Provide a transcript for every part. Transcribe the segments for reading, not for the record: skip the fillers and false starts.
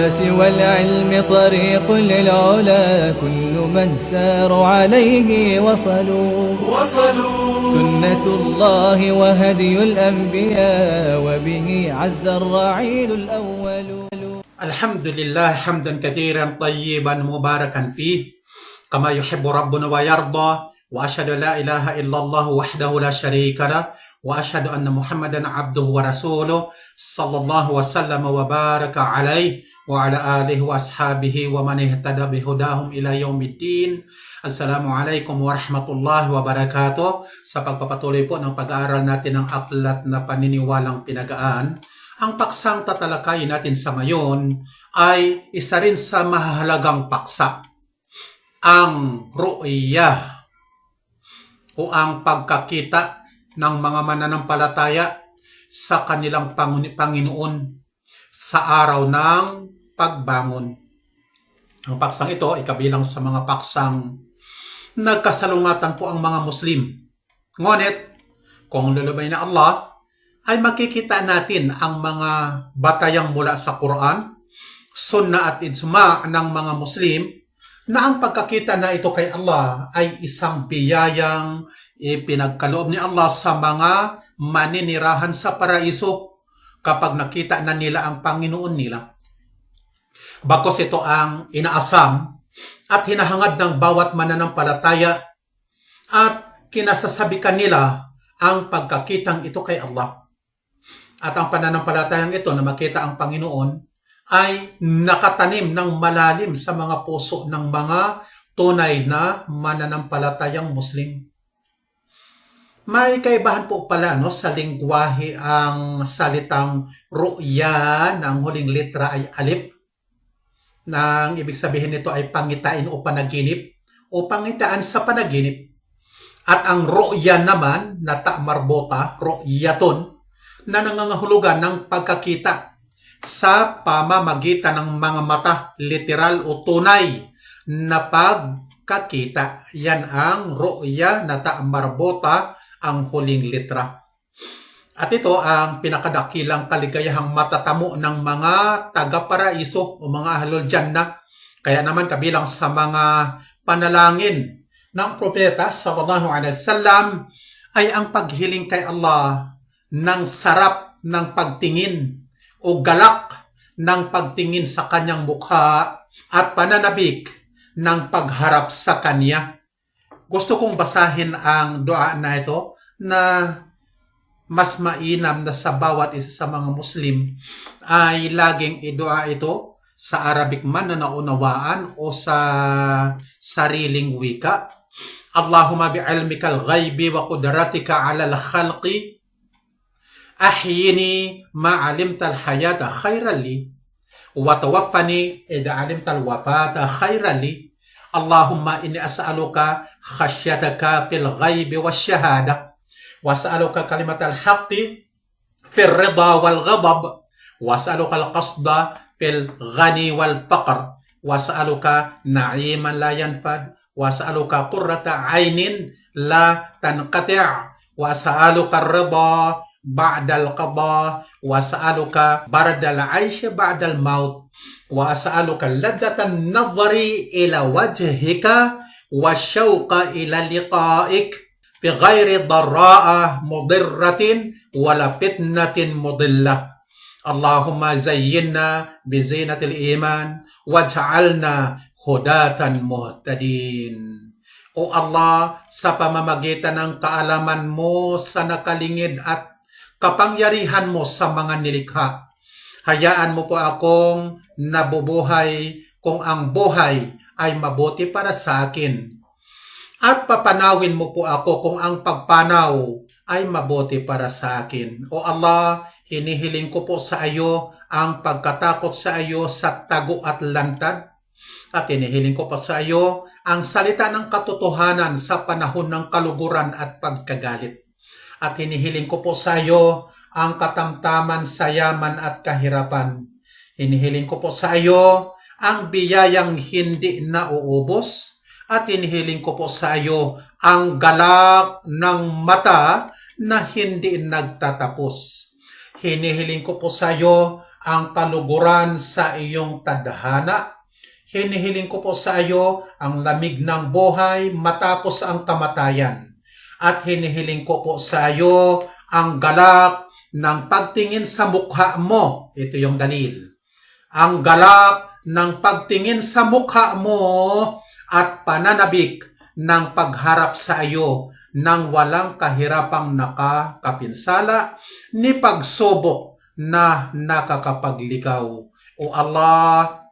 الإخلاص والعلم طريق للعلا كل من ساروا عليه وصلوا سنة الله وهدي الأنبياء وبه عز الرعيل الأول. الحمد لله حمدا كثيرا طيبا مباركا فيه كما يحب ربنا ويرضى وأشهد أن لا إله إلا الله وحده لا شريك له وأشهد أن محمدا عبده ورسوله صلى الله وسلم وبارك عليه وعلى آله وأصحابه ومن اهتدى بهداهم إلى يوم الدين. Assalamualaikum warahmatullahi wabarakatuh. Sa pagpapatuloy po ng pag-aaral natin ng aklat na paniniwalang pinagaan, ang paksang tatalakayin natin sa ngayon ay isa rin sa mahalagang paksa, ang ru'yah o ang pagkakita ng mga mananampalataya sa kanilang Panginoon sa araw ng pagbangon. Ang paksang ito ay kabilang sa mga paksang nagkasalungatan po ang mga Muslim. Ngunit, kung lulubay na Allah, ay makikita natin ang mga batayang mula sa Quran, Sunnah at Ijma' ng mga Muslim na ang pagkakita na ito kay Allah ay isang biyayang ipinagkaloob ni Allah sa mga maninirahan sa paraiso kapag nakita na nila ang Panginoon nila. Bakos ito ang inaasam at hinahangad ng bawat mananampalataya at kinasasabikan nila ang pagkakitang ito kay Allah. At ang pananampalatayang ito na makita ang Panginoon ay nakatanim ng malalim sa mga puso ng mga tunay na mananampalatayang Muslim. May kaibahan po pala sa lingwahe ang salitang ru'ya na ang huling letra ay alif, na ang ibig sabihin nito ay pangitain o panaginip o pangitaan sa panaginip. At ang ru'ya naman na ta'marbota, ru'yatun, na nangangahulugan ng pagkakita sa pamamagitan ng mga mata, literal o tunay na pagkakita. Yan ang ru'ya na ta'marbota, ang huling litra. At ito ang pinakadakilang kaligayahang matatamo ng mga taga-paraiso o mga ahlul jannah. Kaya naman kabilang sa mga panalangin ng propeta sallallahu alaihi wasallam ay ang paghiling kay Allah ng sarap ng pagtingin o galak ng pagtingin sa kanyang mukha at pananabik ng pagharap sa kanya. Gusto kong basahin ang dua na ito na mas mainam na sa bawat isa sa mga Muslim ay laging idua ito sa Arabic man na naunawaan o sa sariling wika. Allahumma bi'ilmikal ghaibi wa qudratika 'alal khalqi ahyini ma 'alimtal hayata khairan li wa tawaffani idha 'alimtal wafata khairan li. Allahumma inni as'aluka khasyataka fil ghaibi wasyahada وأسألك كلمة الحق في الرضا والغضب وأسألك القصد في الغني والفقر وأسألك نعيما لا ينفد وأسألك قرة عين لا تنقطع وأسألك الرضا بعد القضاء وأسألك برد العيش بعد الموت وأسألك لذة النظر إلى وجهك والشوق إلى لقائك بغير ضراء مضرة ولا فتنة مضلة. اللهم زينا بزينة الإيمان واجعلنا هداة مهتدين. O Allah, sa pamamagitan ng kaalaman mo sa nakalingid at kapangyarihan mo sa mga nilikha, hayaan mo po akong nabubuhay kung ang buhay ay mabuti para sa akin. At papanawin mo po ako kung ang pagpanaw ay mabuti para sa akin. O Allah, hinihiling ko po sa iyo ang pagkatakot sa iyo sa tago at lantad. At hinihiling ko po sa iyo ang salita ng katotohanan sa panahon ng kaluguran at pagkagalit. At hinihiling ko po sa iyo ang katamtaman sa yaman at kahirapan. Hinihiling ko po sa iyo ang biyayang hindi nauubos. At hinihiling ko po sa iyo ang galak ng mata na hindi nagtatapos. Hinihiling ko po sa iyo ang kaluguran sa iyong tadhana. Hinihiling ko po sa iyo ang lamig ng buhay matapos ang kamatayan. At hinihiling ko po sa iyo ang galak ng pagtingin sa mukha mo. Ito yung dalil. Ang galak ng pagtingin sa mukha mo at pananabik ng pagharap sa iyo ng walang kahirapang nakakapinsala ni pagsubok na nakakapagligaw. O Allah,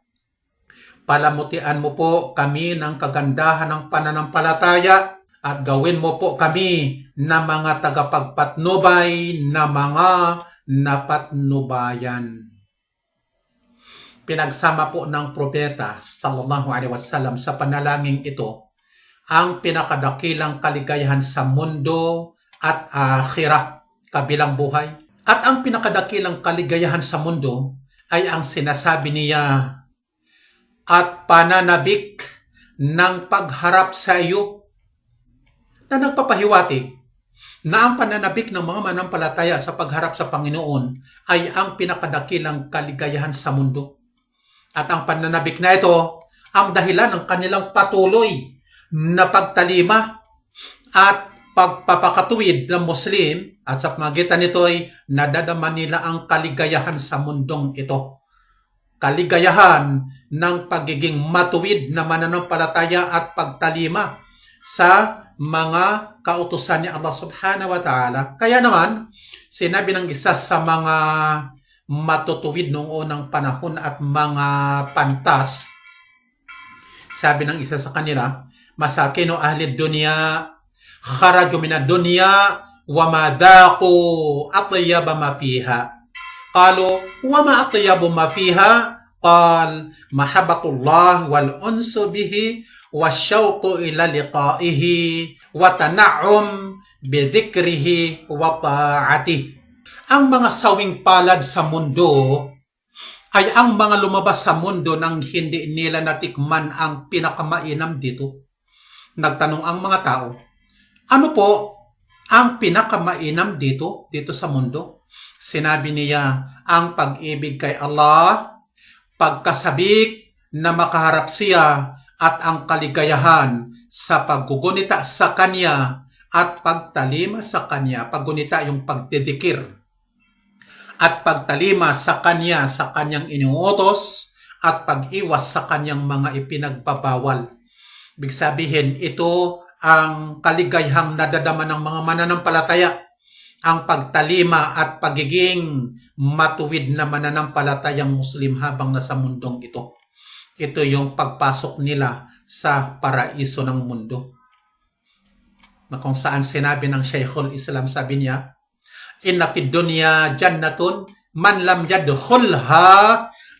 palamutian mo po kami ng kagandahan ng pananampalataya at gawin mo po kami na mga tagapagpatnubay na mga napatnubayan. Pinagsama po ng propeta sallallahu alaihi wasallam sa panalangin ito ang pinakadakilang kaligayahan sa mundo at akhirah, kabilang buhay. At ang pinakadakilang kaligayahan sa mundo ay ang sinasabi niya at pananabik ng pagharap sa iyo, na nagpapahiwatig na ang pananabik ng mga manampalataya sa pagharap sa Panginoon ay ang pinakadakilang kaligayahan sa mundo. At ang pananabik na ito ang dahilan ng kanilang patuloy na pagtalima at pagpapakatuwid ng Muslim, at sa pamagitan nito ay nadadama nila ang kaligayahan sa mundong ito. Kaligayahan ng pagiging matuwid na mananampalataya at pagtalima sa mga kautusan ni Allah subhanahu wa ta'ala. Kaya naman, sinabi ng isa sa mga matutuwid noong unang panahon at mga pantas, sabi ng isa sa kanila, masakinu ahli dunya kharaju min ad-dunya wa ma daqu atyaba ma fiha. Qalu wa ma atyabu ma fiha? Qal mahabbatullah wal unsu bihi wasyauqu ila liqa'ihi wa tana'um bi dhikrihi wa ta'atihi. Ang mga sawing palad sa mundo ay ang mga lumabas sa mundo nang hindi nila natikman ang pinakamainam dito. Nagtanong ang mga tao, ano po ang pinakamainam dito sa mundo? Sinabi niya, ang pag-ibig kay Allah, pagkasabik na makaharap siya, at ang kaligayahan sa paggugunita sa Kanya at pagtalima sa Kanya. Paggunita yung pagdidikir at pagtalima sa Kanya, sa Kanyang inuutos at pag-iwas sa Kanyang mga ipinagbabawal. Ibig sabihin, ito ang kaligayahang nadadama ng mga mananampalataya, ang pagtalima at pagiging matuwid na mananampalatayang Muslim habang nasa mundong ito. Ito yung pagpasok nila sa paraiso ng mundo. Na kung saan sinabi ng Shaykhul Islam, sabi niya, inna fid dunya jannatun man lam yadkhulha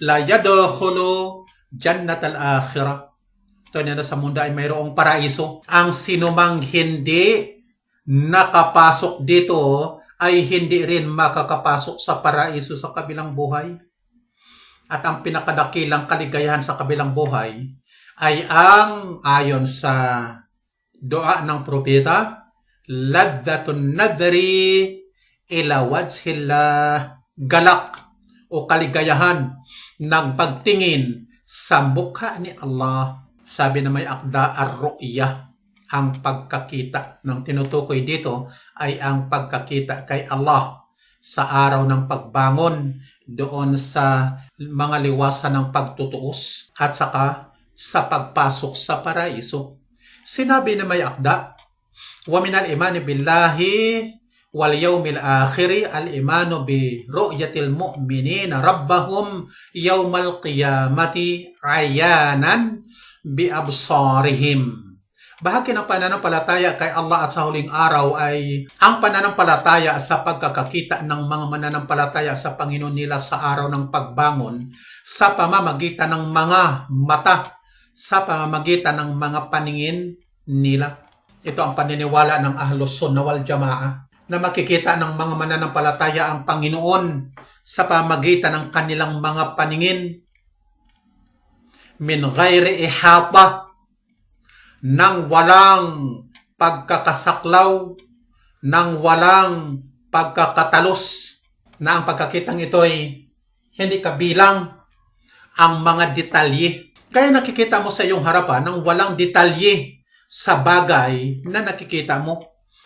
la yadkhulu jannatal akhirah. Ito na sa mundo ay mayroong paraiso. Ang sinumang hindi nakapasok dito ay hindi rin makakapasok sa paraiso sa kabilang buhay. At ang pinakadakilang kaligayahan sa kabilang buhay ay ang ayon sa dua ng propeta, laddatun nadri ila wajhillah, galak o kaligayahan ng pagtingin sa mukha ni Allah. Sabi na may akda ar-ru'yah, ang pagkakita ng tinutukoy dito ay ang pagkakita kay Allah sa araw ng pagbangon, doon sa mga liwasan ng pagtutuos at saka sa pagpasok sa paraiso. Sinabi na may akda, wa min al-imani billahi wal yawmil akhiri al-imanu bi ru'yatil mu'minina rabbahum yawmal qiyamati ayanan bi absarihim. Bahagi ng pananampalataya kay Allah at sa huling araw ay ang pananampalataya sa pagkakakita ng mga mananampalataya sa Panginoon nila sa araw ng pagbangon sa pamamagitan ng mga mata, sa pamamagitan ng mga paningin nila. Ito ang paniniwala ng Ahlus Sunnah wal Jamaa, na makikita ng mga mananampalataya ang Panginoon sa pamamagitan ng kanilang mga paningin min ghairi ihata, nang walang pagkakasaklaw, nang walang pagkakatalos, na ang pagkakitang ito ay hindi kabilang ang mga detalye. Kaya nakikita mo sa iyong harapan ng walang detalye sa bagay na nakikita mo.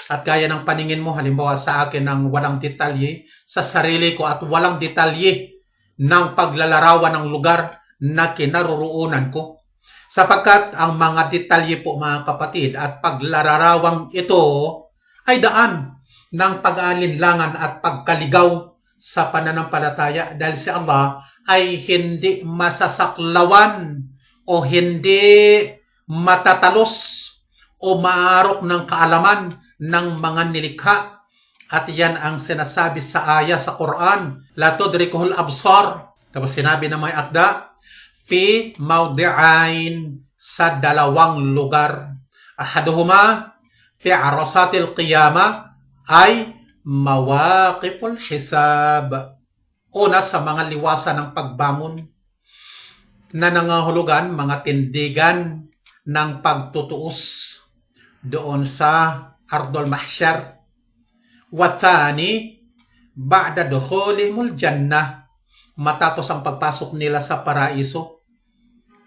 At gaya ng paningin mo, halimbawa sa akin ng walang detalye sa sarili ko at walang detalye ng paglalarawan ng lugar na kinaroroonan ko. Sapagkat ang mga detalye po mga kapatid at paglalarawang ito ay daan ng pag-aalinlangan at pagkaligaw sa pananampalataya dahil si Allah ay hindi masasaklawan o hindi matatalos o maarok ng kaalaman ng mga nilikha. At yan ang sinasabi sa aya sa Quran, la tudrikuhul absar. Tapos sinabi na may akda, fi mawdi'ain, sa dalawang lugar. Ahaduhuma fi arasatil qiyamah, ay mawaqiful hisab. Una sa mga liwasan ng pagbangon na nangahulugan mga tindigan ng pagtutuos doon sa Ardul Mahsyar. Wathani, ba'da dukhulihimul jannah, matapos ang pagpasok nila sa paraiso,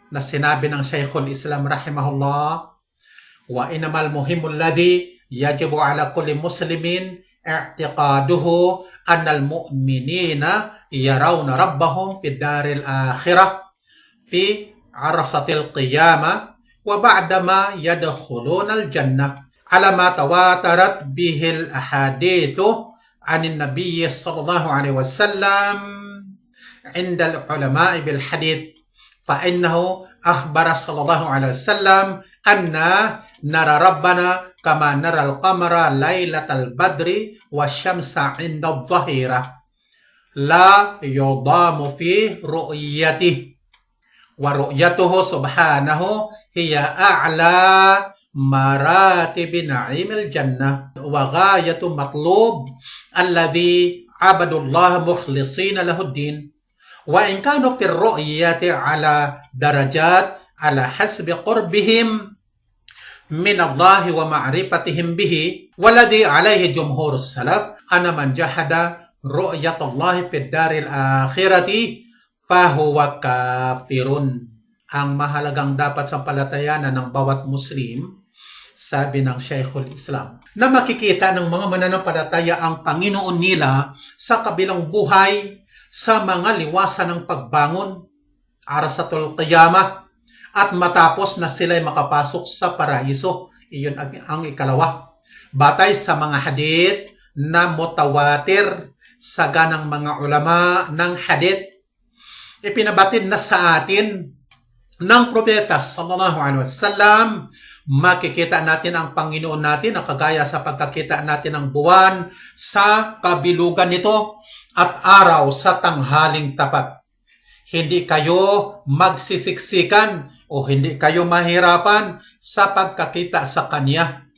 na sinabi ng Shaykhul Islam rahimahullah, wa inamal muhimul ladhi yajibu ala kulli muslimin i'tiqaduhu annal mu'minina yarawna rabbahum fi daril akhirah fi arasatil qiyamah wa ba'dama yadkhulunal jannah ala ma tawatarat bihil ahadithu anin nabiyyi sallallahu alaihi wasallam indal ulama'i bil hadith fa innahu akhbara sallallahu alaihi wasallam anna nara rabbana kama nara al-qamara laylatal badri wasyamsa inda adh-dhahira la yudamu fi ru'yatihi wa ru'yatuhu subhanahu hiya a'la maratibi na'imil jannah wa ghayatu matlub alladhi abadullah mukhlisina lahuddin wa in kanu fi ru'yati ala darajat ala hasbi qurbihim min Allah wa ma'rifatihim bihi walladhi alayhi jumhur salaf ana man jahada ru'yatullah fi daril akhirati fahuwa kafirun. Ang mahalagang dapat sa palatayanan ng bawat Muslim, sabi ng Shaykhul Islam, na makikita ng mga mananampalataya ang Panginoon nila sa kabilang buhay, sa mga liwasan ng pagbangon, arasatul qiyamah, at matapos na sila'y makapasok sa paraiso. Iyon ang ikalawa. Batay sa mga hadith na mutawatir sa ganang mga ulama ng hadith, ipinabatid na sa atin ng propeta sallallahu alaihi wasallam, makikita natin ang Panginoon natin na kagaya sa pagkakita natin ng buwan sa kabilugan nito at araw sa tanghaling tapat. Hindi kayo magsisiksikan o hindi kayo mahirapan sa pagkakita sa Kanya.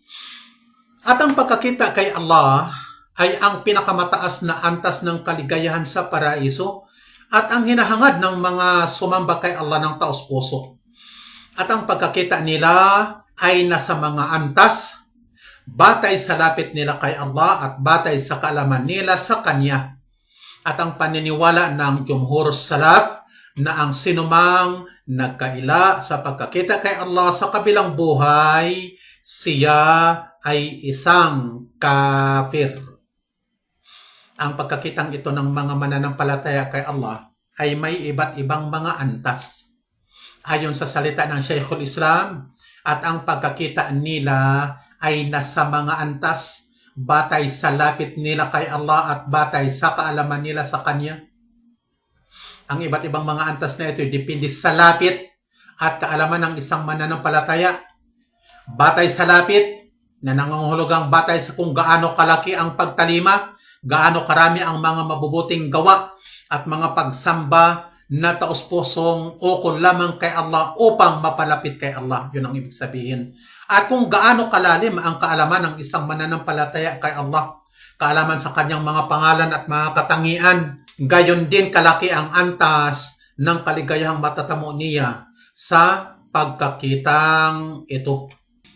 At ang pagkakita kay Allah ay ang pinakamataas na antas ng kaligayahan sa paraiso at ang hinahangad ng mga sumamba kay Allah ng taos-puso. At ang pagkakita nila ay nasa mga antas, batay sa lapit nila kay Allah at batay sa kaalaman nila sa Kanya. At ang paniniwala ng jumhur salaf na ang sinumang nagkaila sa pagkakita kay Allah sa kabilang buhay, siya ay isang kafir. Ang pagkakitang ito ng mga mananampalataya kay Allah ay may iba't ibang mga antas. Ayon sa salita ng Shaykhul Islam, at ang pagkakita nila ay nasa mga antas batay sa lapit nila kay Allah at batay sa kaalaman nila sa Kanya. Ang iba't ibang mga antas na ito depende sa lapit at kaalaman ng isang mananampalataya. Batay sa lapit na nangangahulugang batay sa kung gaano kalaki ang pagtalima, gaano karami ang mga mabubuting gawa at mga pagsamba na taos-pusong ukol lamang kay Allah upang mapalapit kay Allah. Yun ang ibig sabihin. At kung gaano kalalim ang kaalaman ng isang mananampalataya kay Allah, kaalaman sa Kanyang mga pangalan at mga katangian, gayon din kalaki ang antas ng kaligayahang matatamo niya sa pagkakitang ito.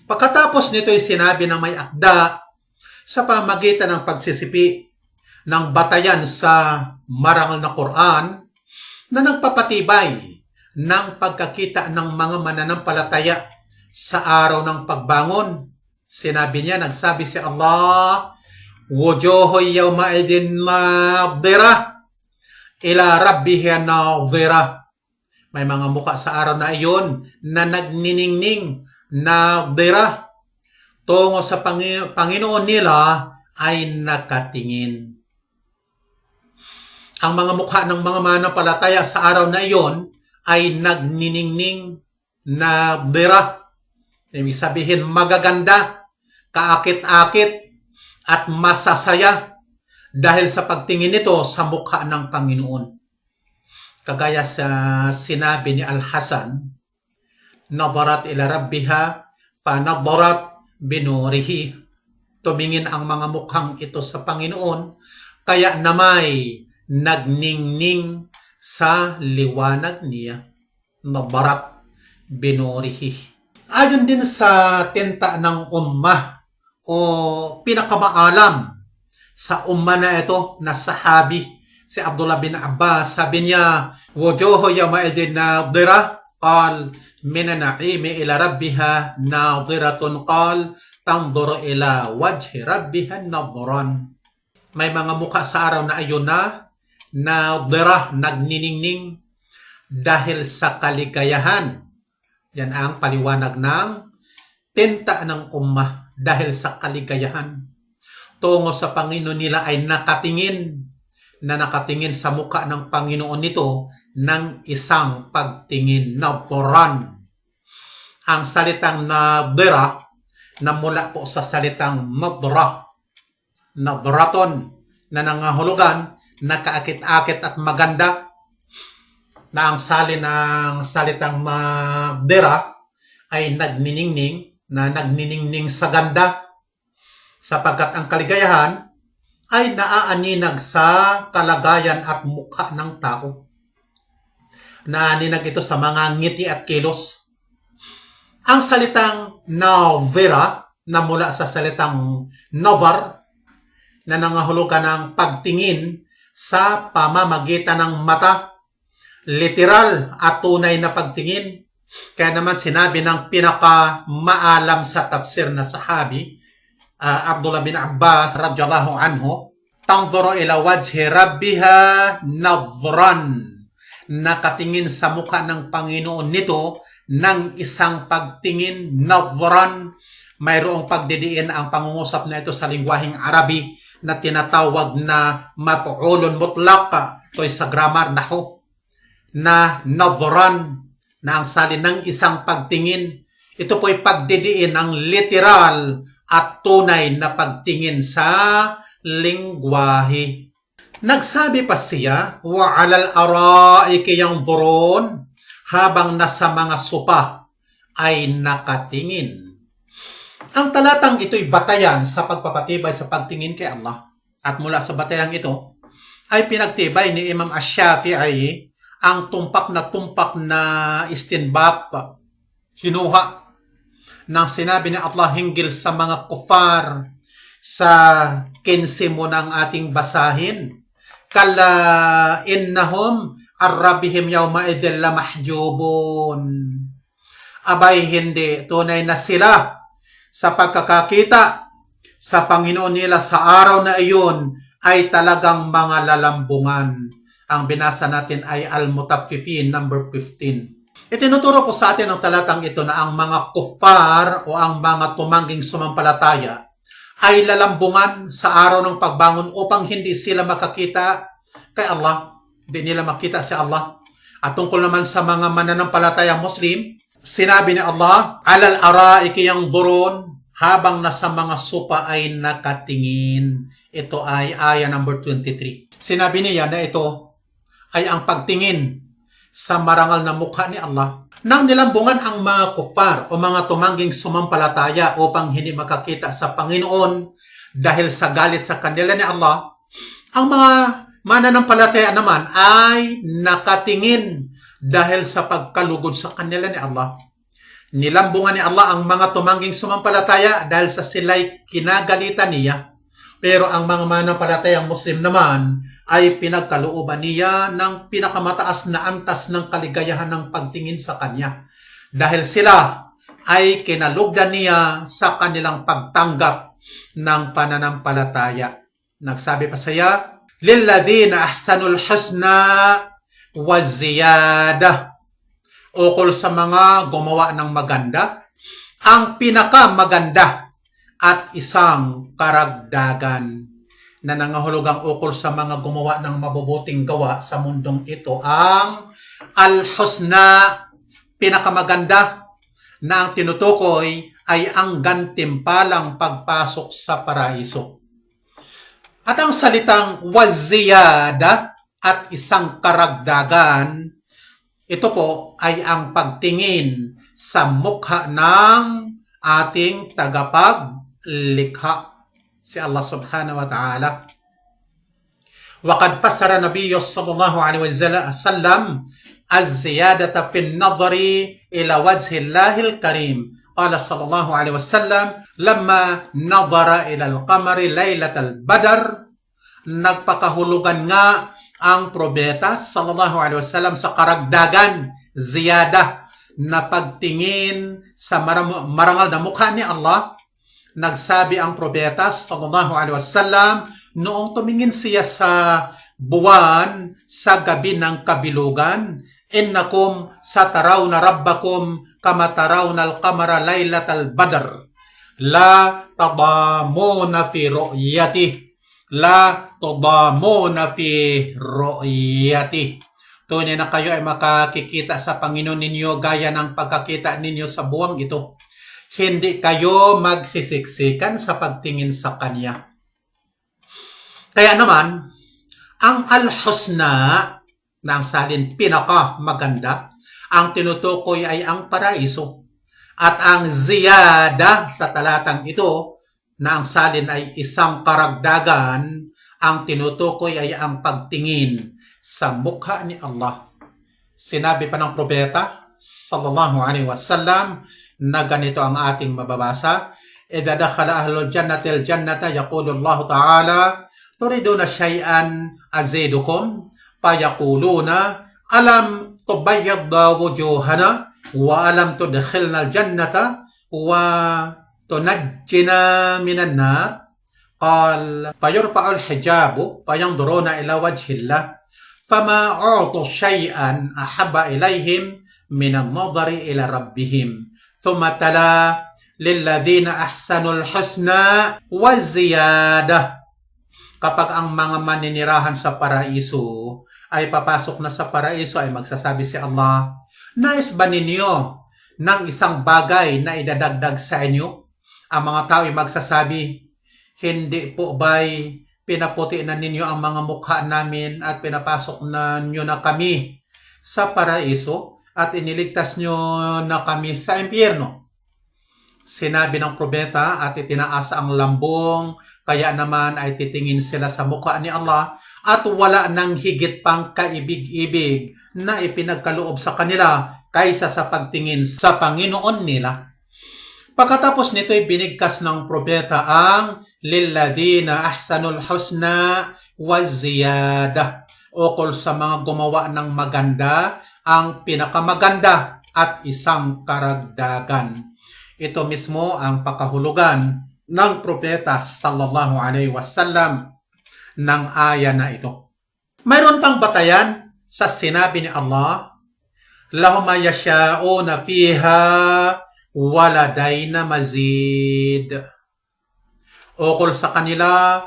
Pagkatapos nito'y sinabi ng may akda sa pamagitan ng pagsisipi ng batayan sa marangal na Quran na nagpapatibay ng pagkakita ng mga mananampalataya sa araw ng pagbangon. Sinabi niya, nagsabi si Allah, wujuhu yawma idin nadhira ila rabbiha nadhira. May mga mukha sa araw na iyon na nagniningning, nadhira, tungo sa Panginoon nila ay nakatingin. Ang mga mukha ng mga mananampalataya sa araw na iyon ay nagniningning, nadhira. Ibig sabihin, magaganda, kaakit-akit, at masasaya dahil sa pagtingin nito sa mukha ng Panginoon. Kagaya sa sinabi ni Al-Hasan, nadharat ila rabbiha fanadharat binurihi. Tumingin ang mga mukhang ito sa Panginoon, kaya namay nagningning sa liwanag niya. Nadharat binurihi. Ayon din sa tinta ng ummah o pinakamaalam sa ummah na ito na sahabi, si Abdullah bin Abbas, sabi niya, wujuhu yawma'idin nadhira, qal min an-na'imi ila rabbiha nadhiratun, qal tanzuru ila wajhi rabbiha nadhran. May mga mukha sa araw na ayon na nadhira, nagniningning dahil sa kaligayahan. Yan ang paliwanag ng tinta ng ummah, dahil sa kaligayahan. Tungo sa Panginoon nila ay nakatingin sa mukha ng Panginoon nito ng isang pagtingin, nadhran. Ang salitang nadhira na mula po sa salitang nadhra, nadhraton, na nangahulugan, nakaakit-akit at maganda, na ang salin ng salitang nadhira ay nagniningning, na nagniningning sa ganda, sapagkat ang kaligayahan ay naaaninag sa kalagayan at mukha ng tao. Naaninag ito sa mga ngiti at kilos. Ang salitang nadhira na mula sa salitang nazar, na nangahulugan ng pagtingin sa pamamagitan ng mata, literal at tunay na pagtingin. Kaya naman sinabi ng pinakamaalam sa tafsir na sahabi, Abdullah bin Abbas radhiyallahu anhu, tanzuru ila wajhi rabbiha nadhran, nakatingin sa mukha ng Panginoon nito ng isang pagtingin, nadhran. Mayroong pagdidiin ang pangungusap na ito sa lingwaheng Arabi na tinatawag na maf'ulun mutlaq. Ito'y sa grammar nahu, na nadhran, na ang salin ng isang pagtingin. Ito po'y pagdidiin ng literal at tunay na pagtingin sa lingwahe. Nagsabi pa siya, wa 'alal ara'iki yanzurun, habang nasa mga sopa ay nakatingin. Ang talatang ito'y batayan sa pagpapatibay sa pagtingin kay Allah. At mula sa batayang ito ay pinagtibay ni Imam Ash-Shafi'i ang tumpak na istinbat, hinuha ng sinabi ni Allah hinggil sa mga kufar sa 15 mo ng ating basahin. Kala innahum arrabihim yawma idhil lamahjubun. Abay, hindi, tunay na sila sa pagkakakita sa Panginoon nila sa araw na iyon ay talagang mga lalambungan. Ang binasa natin ay Al-Mutaffifin, number 15. Itinuturo po sa atin ang talatang ito na ang mga kuffar o ang mga tumangging sumampalataya ay lalambungan sa araw ng pagbangon upang hindi sila makakita kay Allah. Hindi nila makita si Allah. At tungkol naman sa mga mananampalataya Muslim, sinabi ni Allah, alal araiki yanzurun, habang nasa mga sopa ay nakatingin. Ito ay aya number 23. Sinabi niya na ito ay ang pagtingin sa marangal na mukha ni Allah. Nang nilambungan ang mga kuffar o mga tumangging sumampalataya upang hindi makakita sa Panginoon dahil sa galit sa kanila ni Allah, ang mga mananampalataya naman ay nakatingin dahil sa pagkalugod sa kanila ni Allah. Nilambungan ni Allah ang mga tumangging sumampalataya dahil sa sila'y kinagalitan niya Pero ang mga manampalatayang Muslim naman ay pinagkalooban niya ng pinakamataas na antas ng kaligayahan ng pagtingin sa Kanya. Dahil sila ay kinalugdan niya sa kanilang pagtanggap ng pananampalataya. Nagsabi pa siya, "Lilladhina ahsanul husna wa ziyada." Ukol sa mga gumawa ng maganda, ang pinakamaganda at isang karagdagan. Na nangahulugang ukol sa mga gumawa ng mabubuting gawa sa mundong ito ang al-husna, pinakamaganda, na ang tinutukoy ay ang gantimpalang pagpasok sa paraiso. At ang salitang waziyada at isang karagdagan, ito po ay ang pagtingin sa mukha ng ating tagapaglikha, si Allah subhanahu wa ta'ala. وقد فسر النبي صلى الله عليه وسلم الزيادة في النظر إلى وجه الله الكريم. قال صلى الله عليه وسلم لما نظر إلى القمر ليلة البدر. Nagpakahulugan nga ang propeta sallallahu alaihi wasallam sa karagdagan, ziyada, na pagtingin sa marangal na mukha ni Allah. Nagsabi ang propeta sallallahu alaihi wasallam noong tumingin siya sa buwan sa gabi ng kabilugan, "Innakum satarawna rabbakum kama tarawna al-qamara laylatal badr. La tadamuna fi ru'yatih. La tadamuna fi ru'yatih." Tunay na kayo ay makakikita sa Panginoon ninyo gaya ng pagkakita ninyo sa buwang ito. Hindi kayo magsisiksikan sa pagtingin sa Kanya. Kaya naman, ang al-husna, na ang salin pinakamaganda, ang tinutukoy ay ang paraiso. At ang ziyada sa talatang ito, na ang salin ay isang karagdagan, ang tinutukoy ay ang pagtingin sa mukha ni Allah. Sinabi pa ng propeta sallallahu alaihi wasallam na ganito ang ating mababasa, "Idza dakhala ahlul jannati al-jannata yaqulu Allah Ta'ala, turiduna syai'an azidukum, fayaquluna alam tubayyadda wujuhana wa alam tudkhilna al-jannata wa tunajjina minan nar." Qal fayurfa'u al-hijabu fayanzuruna ila wajhillah fama u'tu syai'an ahabba ilaihim minan nadhari ila rabbihim. Thumma tala lilladhina ahsanul husna wa ziyadah. Kapag ang mga maninirahan sa paraiso ay papasok na sa paraiso, ay magsasabi si Allah, "Nais ba ninyo ng isang bagay na idadagdag sa inyo?" Ang mga tao ay magsasabi, "Hindi po ba'y pinaputi na ninyo ang mga mukha namin at pinapasok na nyo na kami sa paraiso at iniligtas nyo na kami sa impyerno?" Sinabi ng propeta at itinaas ang lambong, kaya naman ay titingin sila sa mukha ni Allah at wala nang higit pang kaibig-ibig na ipinagkaloob sa kanila kaysa sa pagtingin sa Panginoon nila. Pagkatapos nito ay binigkas ng propeta ang lilladhina ahsanul husna wa ziyada, ukol sa mga gumawa ng maganda, ang pinakamaganda at isang karagdagan. Ito mismo ang pakahulugan ng propeta sallallahu alaihi wasallam ng aya na ito. Mayroon pang batayan sa sinabi ni Allah, "Lahum ma yasha'una fiha waladayna mazid." Ukol sa kanila,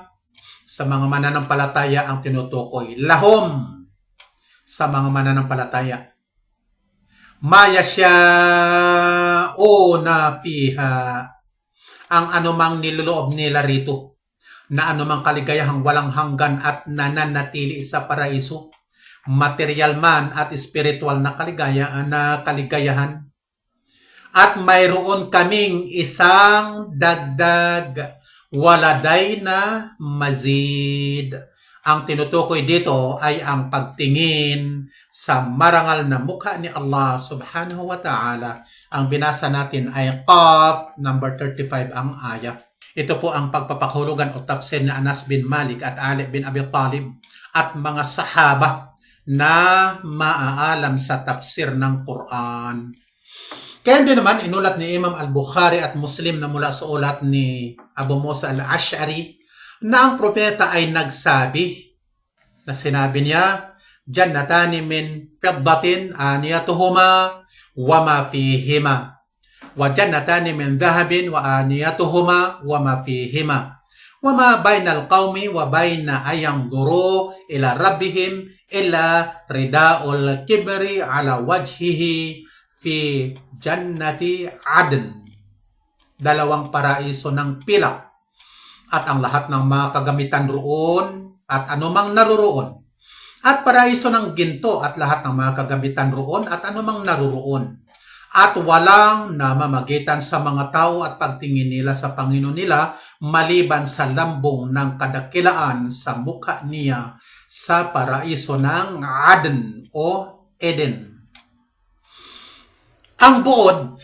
sa mga mananampalataya ang tinutukoy. Lahum, sa mga mananampalataya. Ma yasha'una fiha, ang anumang niloloob nila rito, na anumang kaligayahang walang hanggan at nananatili sa paraiso, material man at spiritual na kaligayahan. At mayroon kaming isang dagdag, waladayna mazid. Ang tinutukoy dito ay ang pagtingin sa marangal na mukha ni Allah subhanahu wa ta'ala. Ang binasa natin ay Qaf, number 35 ang aya. Ito po ang pagpapahulugan o tafsir ni Anas bin Malik at Ali bin Abi Talib at mga sahaba na maaalam sa tafsir ng Quran. Kaya din naman, inulat ni Imam al-Bukhari at Muslim na mula sa ulat ni Abu Musa al-Ash'ari na ang propeta ay nagsabi na sinabi niya, Jannatani min fiddatin aniyatuhuma wa ma fihima wa jannatani min dhahabin wa aniyatuhuma wa ma fihima wa ma bainal qaumi wa baina ayanduru ila rabbihim illa ridaul kibri ala wajhihi fi jannati Aden. Dalawang paraiso ng pilak at ang lahat ng mga kagamitan roon at anumang naruroon. At paraiso ng ginto at lahat ng mga kagamitan roon at anumang naruroon. At walang namamagitan sa mga tao at pagtingin nila sa Panginoon nila maliban sa lambong ng kadakilaan sa mukha niya sa paraiso ng Aden o Eden. Ang buod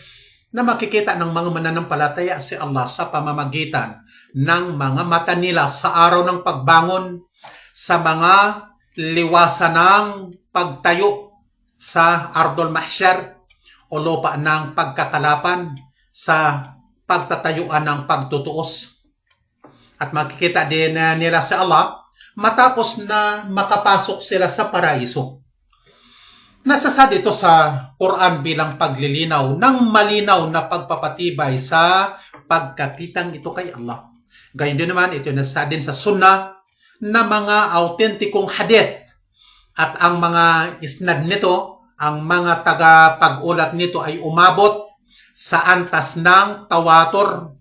na makikita ng mga mananampalataya si Allah sa pamamagitan ng mga mata nila sa araw ng pagbangon, sa mga liwasan ng pagtayo sa Ardul Mahsyar o lupa ng pagkakalapan, sa pagtatayuan ng pagtutuos. At makikita din nila si Allah matapos na makapasok sila sa paraiso. Nasasad ito sa Quran bilang paglilinaw ng malinaw na pagpapatibay sa pagkakitang ito kay Allah. Gayun din naman, ito nasasad din sa sunnah na mga autentikong hadith. At ang mga isnad nito, ang mga tagapag-ulat nito ay umabot sa antas ng tawatur.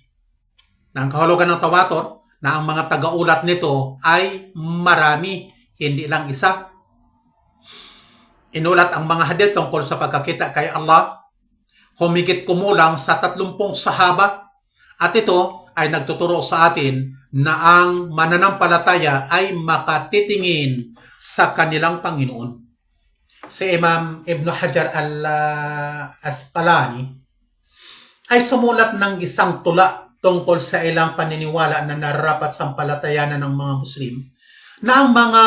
Ang kahulugan ng tawatur na ang mga taga-ulat nito ay marami, hindi lang isa. Inulat ang mga hadith tungkol sa pagkakita kay Allah, humigit kumulang sa 30 sahaba. At ito ay nagtuturo sa atin na ang mananampalataya ay makatitingin sa kanilang Panginoon. Si Imam Ibn Hajar al-Asqalani ay sumulat ng isang tula tungkol sa ilang paniniwala na nararapat sa palatayana ng mga Muslim, na ang mga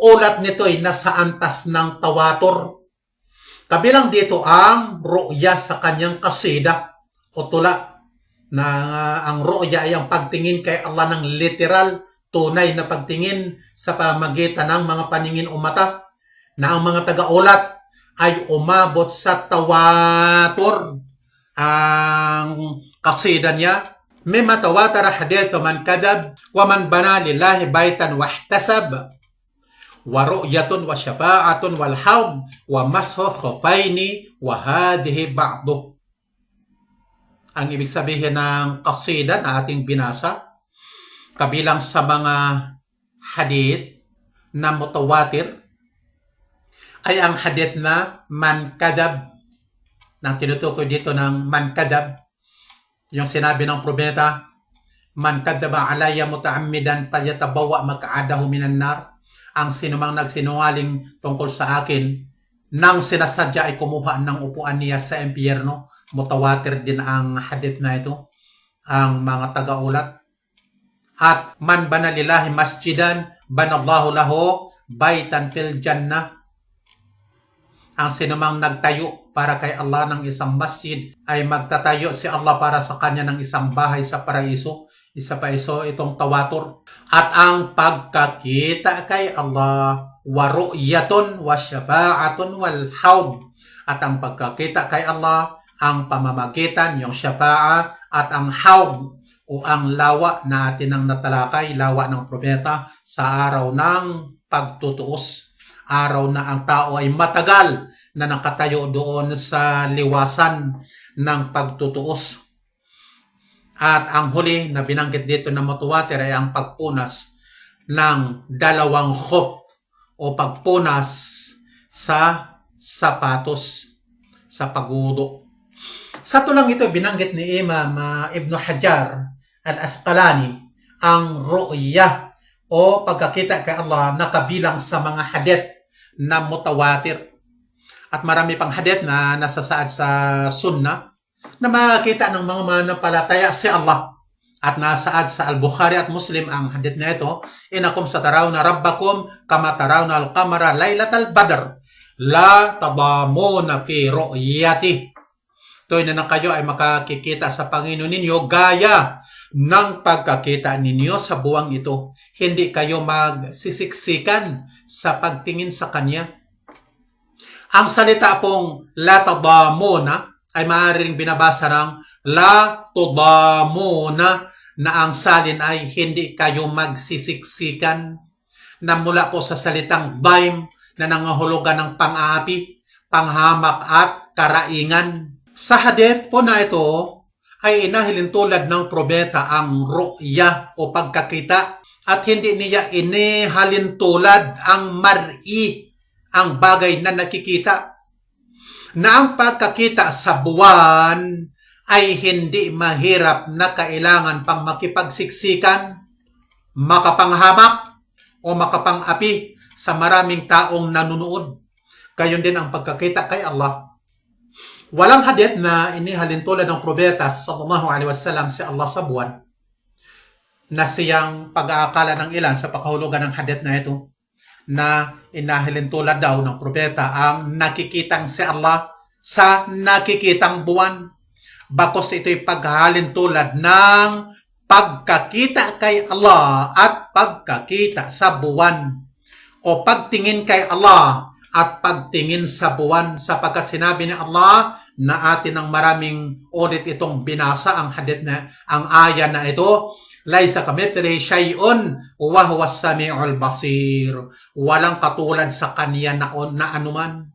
ulat nito ay nasa antas ng tawatur. Kabilang dito ang ru'ya sa kanyang kasida o tula, na ang ru'ya ay ang pagtingin kay Allah ng literal, tunay na pagtingin sa pamagitan ng mga paningin o mata, na ang mga taga-ulat ay umabot sa tawatur. Ang kasida niya, مما تواتر حديث من كذب ومن بنى لله بيتا واحتسب ورؤية وشفاعة والحوض ومسح خفين وهذه بعضه. Ang ibig sabihin ng kasida na ating binasa, kabilang sa mga hadith na mutawatir, ay ang hadith na man kadab, na tinutukoy dito ng man kadab, yung sinabi ng propeta, man kadaba alayya mutaammidan falyatabawa maq'adahu minan nar. Ang sinumang nagsinungaling tungkol sa akin, nang sinasadya ay kumuha ng upuan niya sa impyerno. Mutawatir din ang hadith na ito, ang mga taga-ulat. At man bana lillahi masjidan banallahu lahu baitan fil jannah. Ang sinumang nagtayo para kay Allah ng isang masjid, ay magtatayo si Allah para sa kanya ng isang bahay sa paraiso. Isa pa iso itong tawatur. At ang pagkakita kay Allah, wa ru'yatun wa syafa'atun wal hawd. At ang pagkakita kay Allah, ang pamamagitan, yung syafa'a at ang hawd o ang lawa na atin ang natalakay, lawa ng propeta sa araw ng pagtutuos. Araw na ang tao ay matagal na nakatayo doon sa liwasan ng pagtutuos. At ang huli na binanggit dito na mutawatir ay ang pagpunas ng dalawang khuf o pagpunas sa sapatos sa pagwudu. Sa tulang ito, binanggit ni Imam Ibn Hajar al-Asqalani ang ru'ya o pagkakita kay Allah na kabilang sa mga hadith na mutawatir. At marami pang hadith na nasasaad sa sunnah na makikita ng mga mananampalataya si Allah At nasaad sa Al-Bukhari at Muslim ang hadith na ito, inakum satarawna rabbakum kama tarawna al-qamara laylatal badr la tadamuna fi ru'yati. Tuwing na kayo ay makakikita sa Panginoon ninyo gaya ng pagkakita ninyo sa buwang ito. Hindi kayo magsisiksikan sa pagtingin sa Kanya. Ang salita pong la tadamuna ay maaaring binabasa ng la tudamuna, na ang salin ay hindi kayo magsisiksikan, na mula po sa salitang daim na nangahulugan ng pang-aapi, panghamak at karaingan. Sa hadith po na ito ay inahilin tulad ng probeta ang ru'ya o pagkakita, at hindi niya inihalin tulad ang mar'i, ang bagay na nakikita, na ang pagkakita sa buwan ay hindi mahirap na kailangan pang makipagsiksikan, makapanghamak o makapang-api sa maraming taong nanunood. Gayon din ang pagkakita kay Allah. Walang hadith na inihalin tulad ng probeta sallallahu alaihi wasallam si Allah sa buwan, na siyang pag-aakala ng ilan sa pakahulugan ng hadith na ito, na inahilin tulad daw ng probeta ang nakikitang si Allah sa nakikitang buwan. Bakos ito'y paghahalin tulad ng pagkakita kay Allah at pagkakita sa buwan, o pagtingin kay Allah at pagtingin sa buwan, sapagkat sinabi ni Allah na atin ang maraming ulit itong binasa ang hadith na, ang aya na ito, laisa kamithlihi shay'un wa huwa as-sami'ul basir. Walang katulad sa Kanya na anuman.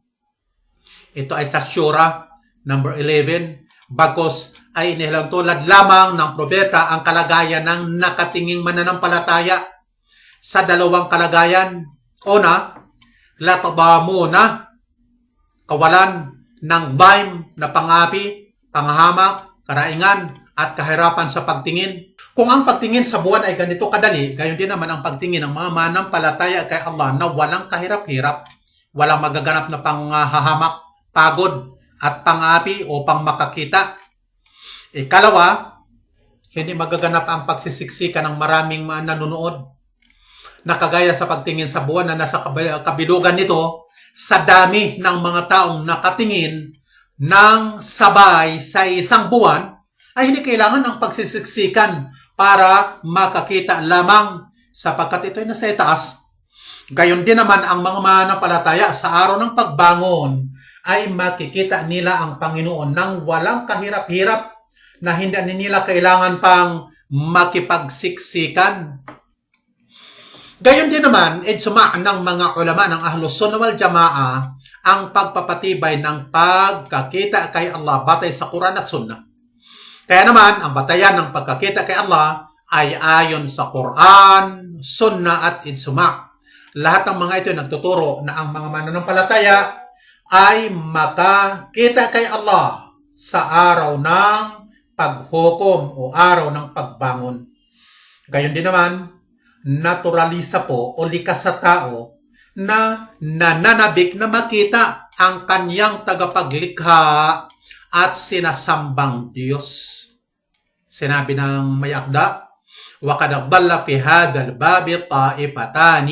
Ito ay sa Shura number 11. Bagos ay inihalang tulad lamang ng probeta ang kalagayan ng nakatinging mananampalataya sa dalawang kalagayan. Una, la tadamuna, kawalan ng daim na pang-api, panghamak, karaingan at kahirapan sa pagtingin. Kung ang pagtingin sa buwan ay ganito kadali, gayon din naman ang pagtingin ng mga mananampalataya kay Allah na walang kahirap-hirap, walang magaganap na panghahamak, pagod at pang-api o pang-makakita. Ikalawa, hindi magaganap ang pagsisiksikan ng maraming nanonood, na kagaya sa pagtingin sa buwan na nasa kabilugan nito, sa dami ng mga taong nakatingin ng sabay sa isang buwan, ay hindi kailangan ang pagsisiksikan para makakita lamang, sapagkat ito ay nasa itaas. Gayon din naman ang mga mananampalataya sa araw ng pagbangon ay makikita nila ang Panginoon nang walang kahirap-hirap, na hindi nila kailangan pang makipagsiksikan. Gayon din naman, idsuma ng mga ulama ng Ahlus Sunnah wal Jamaa ang pagpapatibay ng pagkakita kay Allah batay sa Quran at Sunnah. Kaya naman, ang batayan ng pagkakita kay Allah ay ayon sa Quran, Sunnah at idsuma. Lahat ng mga ito nagtuturo na ang mga mananampalataya ay makakita kay Allah sa araw ng paghukom o araw ng pagbangon. Gayon din naman, naturalisa po o likas sa tao na nananabik na makita ang kanyang tagapaglikha at sinasambang Diyos. Sinabi ng may akda, وَقَدْ ضَلَّ فِي هَذَا الْبَابِ طَائِفَتَانِ,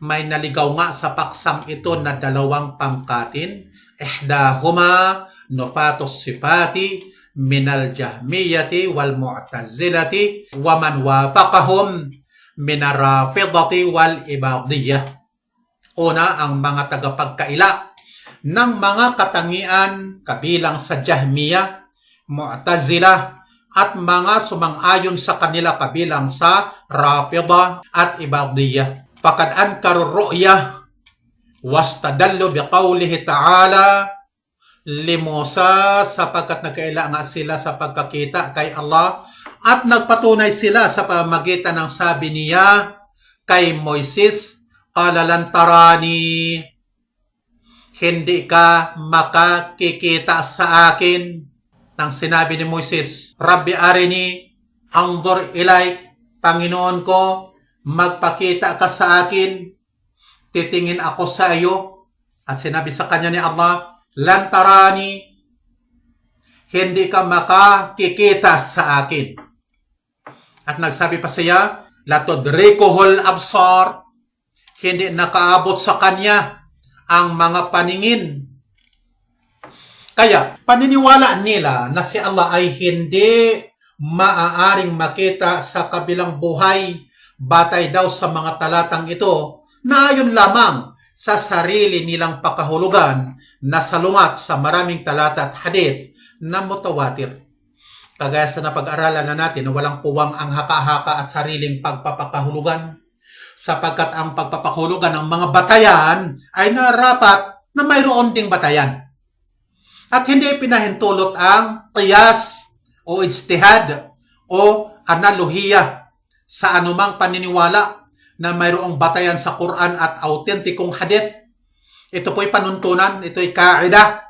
may naligaw nga sa paksang ito na dalawang pangkatin, ihdahuma nufatus sifati minal jahmiyati wal mu'tazilati wa man wafaqahum minarafidati wal ibadiyah. Una, ang mga tagapagkaila ng mga katangian kabilang sa Jahmiyah, Mu'tazilah at mga sumang-ayon sa kanila kabilang sa Rafida at Ibadiyah. Faqad ankaru ru'yah wastadallu biqawlihi ta'ala li Musa, sapagkat nagkaila nga sila sa pagkakita kay Allah at nagpatunay sila sa pamagitan ng sabi niya kay Moises, qala lan tarani, hindi ka makakikita sa akin. Nang sinabi ni Moises, Rabbi arini anzur ilaik, Panginoon ko, magpakita ka sa akin, titingin ako sa iyo. At sinabi sa kanya ni Allah, lan tarani, hindi ka makakikita sa akin. At nagsabi pa siya, la tudrikuhul absar, hindi nakaabot sa kanya ang mga paningin. Kaya, paniniwala nila na si Allah ay hindi maaaring makita sa kabilang buhay batay daw sa mga talatang ito na ayon lamang sa sarili nilang pakahulugan na salungat sa maraming talata at hadith na mutawatir. Kagaya sa napag-aralan na natin na walang puwang ang haka-haka at sariling pagpapakahulugan, sapagkat ang pagpapakahulugan ng mga batayan ay narapat na mayroon ding batayan. At hindi pinahintulot ang qiyas o ijtihad o analohiya sa anumang paniniwala na mayroong batayan sa Quran at autentikong hadith. Ito po'y panuntunan, ito'y kaida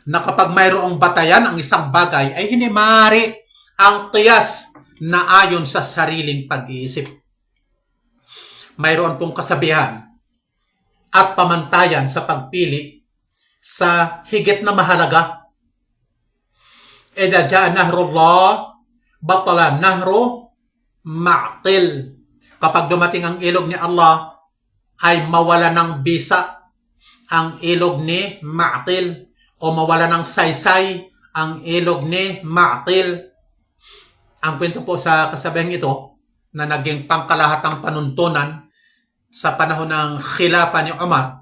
na kapag mayroong batayan ang isang bagay ay hindi maaari ang qiyas na ayon sa sariling pag-iisip. Mayroon pong kasabihan at pamantayan sa pagpili sa higit na mahalaga. Idha jaa nahrullah, batala nahru ma'til. Kapag dumating ang ilog ni Allah, ay mawala ng bisa ang ilog ni ma'til o mawala ng saysay ang ilog ni ma'til. Ang kwento po sa kasabihang ito na naging pangkalahatang panuntunan sa panahon ng khilafa ni Umar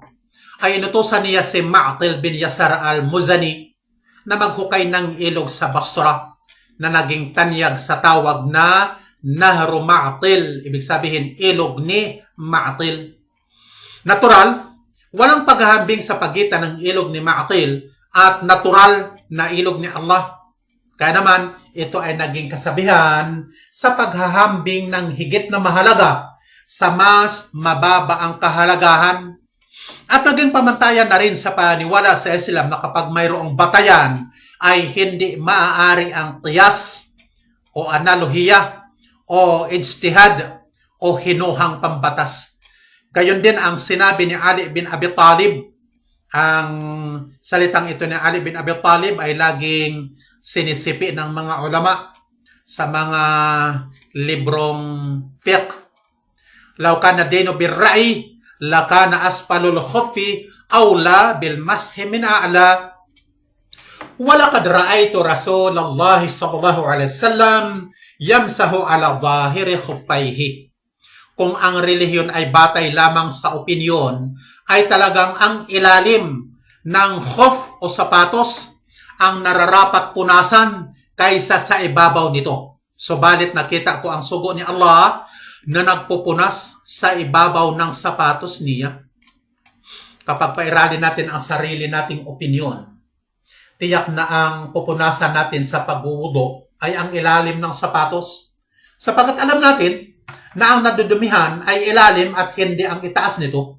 ay inutusan niya si Ma'til bin Yasar al-Muzani na maghukay ng ilog sa Basra na naging tanyag sa tawag na Nahru Ma'til, ibig sabihin ilog ni Ma'til. Natural, walang paghahambing sa pagitan ng ilog ni Ma'til at natural na ilog ni Allah. Kaya naman, ito ay naging kasabihan sa paghahambing ng higit na mahalaga sa mas mababa ang kahalagahan. At naging pamantayan na rin sa paniwala sa Islam na kapag mayroong batayan ay hindi maaari ang qiyas o analohiya o ijtihad o hinuhang pambatas. Gayon din ang sinabi ni Ali bin Abi Talib. Ang salitang ito ni Ali bin Abi Talib ay laging sinisipi ng mga ulama sa mga librong fiqh. Law kana dinu birra'i lakana asfalul khuffi awla bil mashi min a'la. Walaqad ra'aytu Rasulullah sallallahu alaihi wasallam yamsahu ala dhahiri khuffaihi. Kung ang relihiyon ay batay lamang sa opinyon, ay talagang ang ilalim ng khuf o sapatos ang nararapat punasan kaysa sa ibabaw nito. Subalit nakita ko ang sugo ni Allah na nagpupunas sa ibabaw ng sapatos niya. Kapag pairalin natin ang sarili nating opinyon, tiyak na ang pupunasan natin sa pagwuwudo ay ang ilalim ng sapatos. Sapagkat alam natin na ang nadudumihan ay ilalim at hindi ang itaas nito.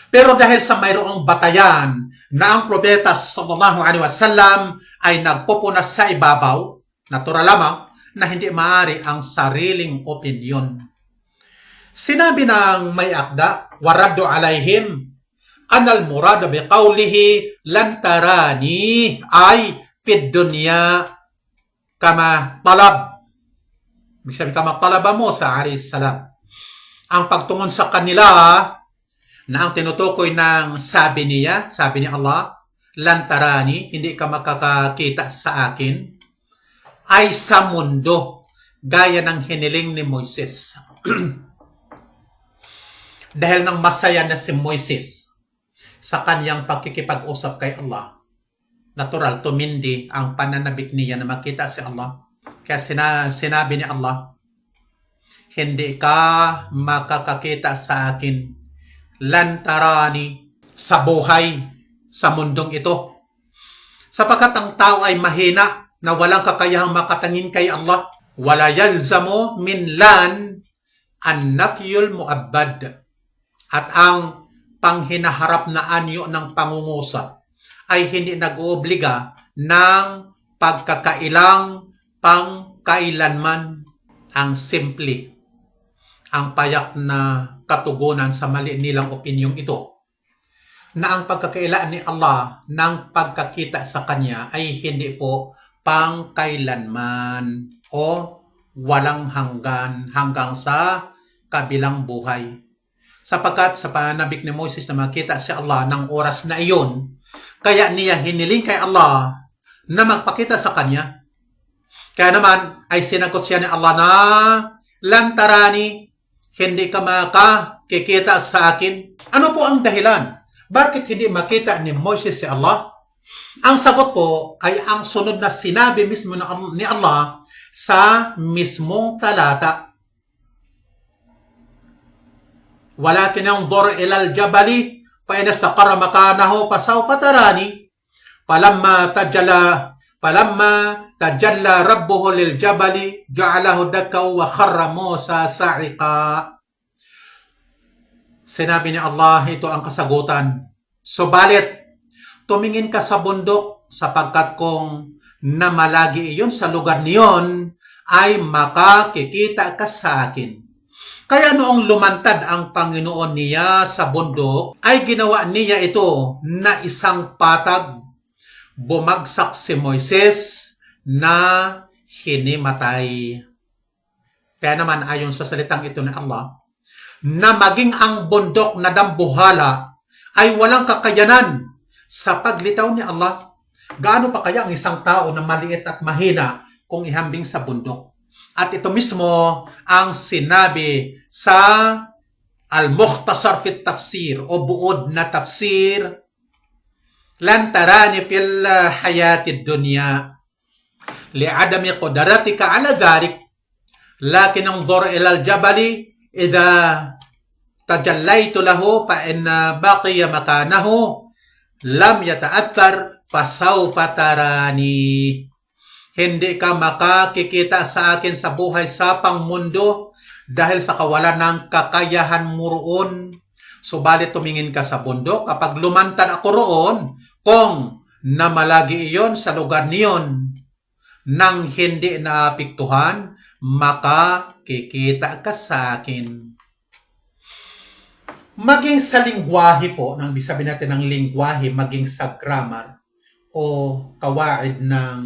Pero dahil sa mayroong batayan na ang propeta sallallahu alaihi wasallam ay nagpupunas sa ibabaw, natural lamang na hindi maaari ang sariling opinyon. Sinabi ng may akda, waraddu alaihim, anal murada biqawlihi lan tarani ay fid dunya kama talab. Ibig sabihin, kama talaba Musa alayhi salam. Ang pagtungon sa kanila na ang tinutukoy ng sabi niya, sabi ni Allah, lan tarani, hindi ka makakakita sa akin, ay sa mundo, gaya ng hiniling ni Moises. Dahil nang masaya na si Moises sa kanyang pagkikipag-usap kay Allah, natural, tumindi ang pananabik niya na makita si Allah. Kaya sinabi ni Allah, hindi ka makakakita sa akin, lantarani, sa buhay, sa mundong ito. Sapagkat ang tao ay mahina, na walang kakayahang makatangin kay Allah. Wala yalzamu min lan an-nafyul mu'abbad. At ang panghinaharap na anyo ng pangungusap ay hindi nag-oobliga ng pagkakailang pangkailanman. Ang simple, ang payak na katugunan sa mali nilang opinyong ito, na ang pagkakailaan ni Allah ng pagkakita sa Kanya ay hindi po pangkailanman o walang hanggang sa kabilang buhay. Sapagkat sa panabik ni Moses na makita si Allah ng oras na iyon, kaya niya hiniling kay Allah na magpakita sa kanya. Kaya naman ay sinagot siya ni Allah na, "Lan tarani, hindi ka makakikita sa akin." Ano po ang dahilan? Bakit hindi makita ni Moses si Allah? Ang sagot po ay ang sunod na sinabi mismo ni Allah sa mismong talata. "Walakin anzur ilal jabali fa in istaqarra makanahu fasawfa tarani." Falamma tajalla rabbuhu lil jabali ja'alahu dakka wa kharra Musa sa'iqa. Sinabi ni Allah, ito ang kasagutan. Subalit, tumingin ka sa bundok sapagkat kung namalagi iyon sa lugar niyon, ay makakikita ka sa akin. Kaya noong lumantad ang Panginoon niya sa bundok, ay ginawa niya ito na isang patag. Bumagsak si Moises na hinimatay. Kaya naman ayon sa salitang ito ni Allah, na maging ang bundok na dambuhala ay walang kakayanan sa paglitaw ni Allah. Gaano pa kaya ang isang tao na maliit at mahina kung ihambing sa bundok? At ito mismo ang sinabi sa Al-Mukhtasar fit Tafsir o buod na tafsir, "Lan tarani fil hayatid dunya li'adami qudratika ala dhalik, lakin anzur ila al-jabali idza tajallaytu lahu fa inna baqiya makanahu lam yata'athar fasawfa tarani." Hindi ka makakikita sa akin sa buhay sa pangmundo dahil sa kawalan ng kakayahan mo roon. Subalit tumingin ka sa bundok kapag lumantad ako roon, kung namalagi iyon sa lugar niyon nang hindi naapektuhan, makakikita ka sa akin. Maging sa lingwahe po, nang sabihin natin ng lingwahe, maging sa grammar o kawaid ng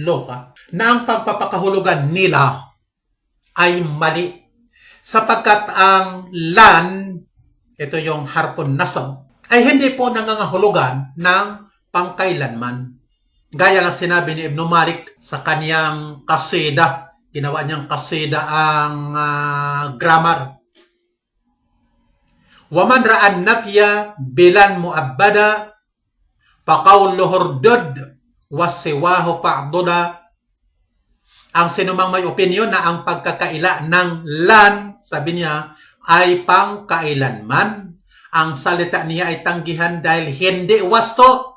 loka, na ang pagpapakahulugan nila ay mali. Sapagkat ang lan, ito yung harfun nasab, ay hindi po nangangahulugan ng pangkailanman. Gaya ng sinabi ni Ibn Malik sa kaniyang kasida, ginawa niyang kasida ang grammar. "Waman ra'an nafya bilan mu'abbada faqawluhu hurdud wasiwahu fa'duda." Ang sinumang may opinyon na ang pagkakaila ng lan, sabi niya, ay pangkailanman, ang salita niya ay tanggihan dahil hindi wasto.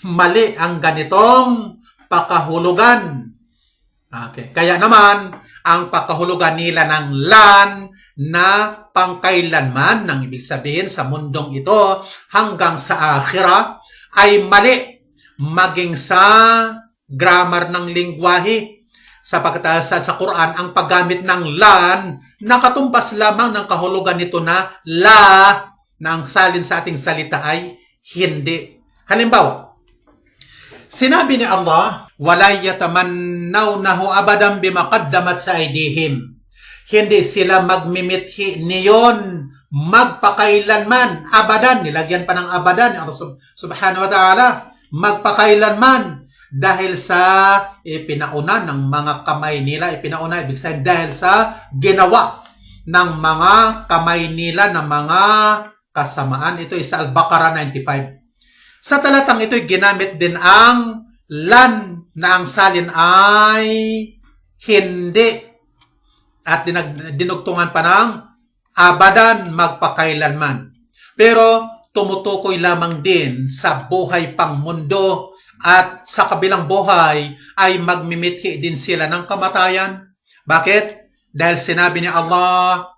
Mali ang ganitong pakahulugan. Okay. Kaya naman, ang pakahulugan nila ng lan na pangkailanman, nang ibig sabihin sa mundong ito hanggang sa akhirah, ay mali maging sa grammar ng lingwahe. Sapagkat sa Quran, ang paggamit ng lan, nakatumbas lamang ng kahulugan nito na la, na ang salin sa ating salita ay hindi. Halimbawa, sinabi ni Allah, "Wala yatamannawnahu abadan bima qaddamat sa aydihim." Hindi sila magmimithi niyon magpakailanman, abadan, nilagyan pa ng abadan ang subhanahu wa ta'ala, magpakailanman, dahil sa ipinauna ng mga kamay nila, ipinauna ibig sabihin dahil sa ginawa ng mga kamay nila ng mga kasamaan. Ito ay sa Al-Baqarah 95. Sa talatang ito, ginamit din ang lan na ang salin ay hindi, at dinugtungan pa ng abadan, magpakailanman. Pero tumutukoy lamang din sa buhay pangmundo, at sa kabilang buhay ay magmimithi din sila ng kamatayan. Bakit? Dahil sinabi ni Allah,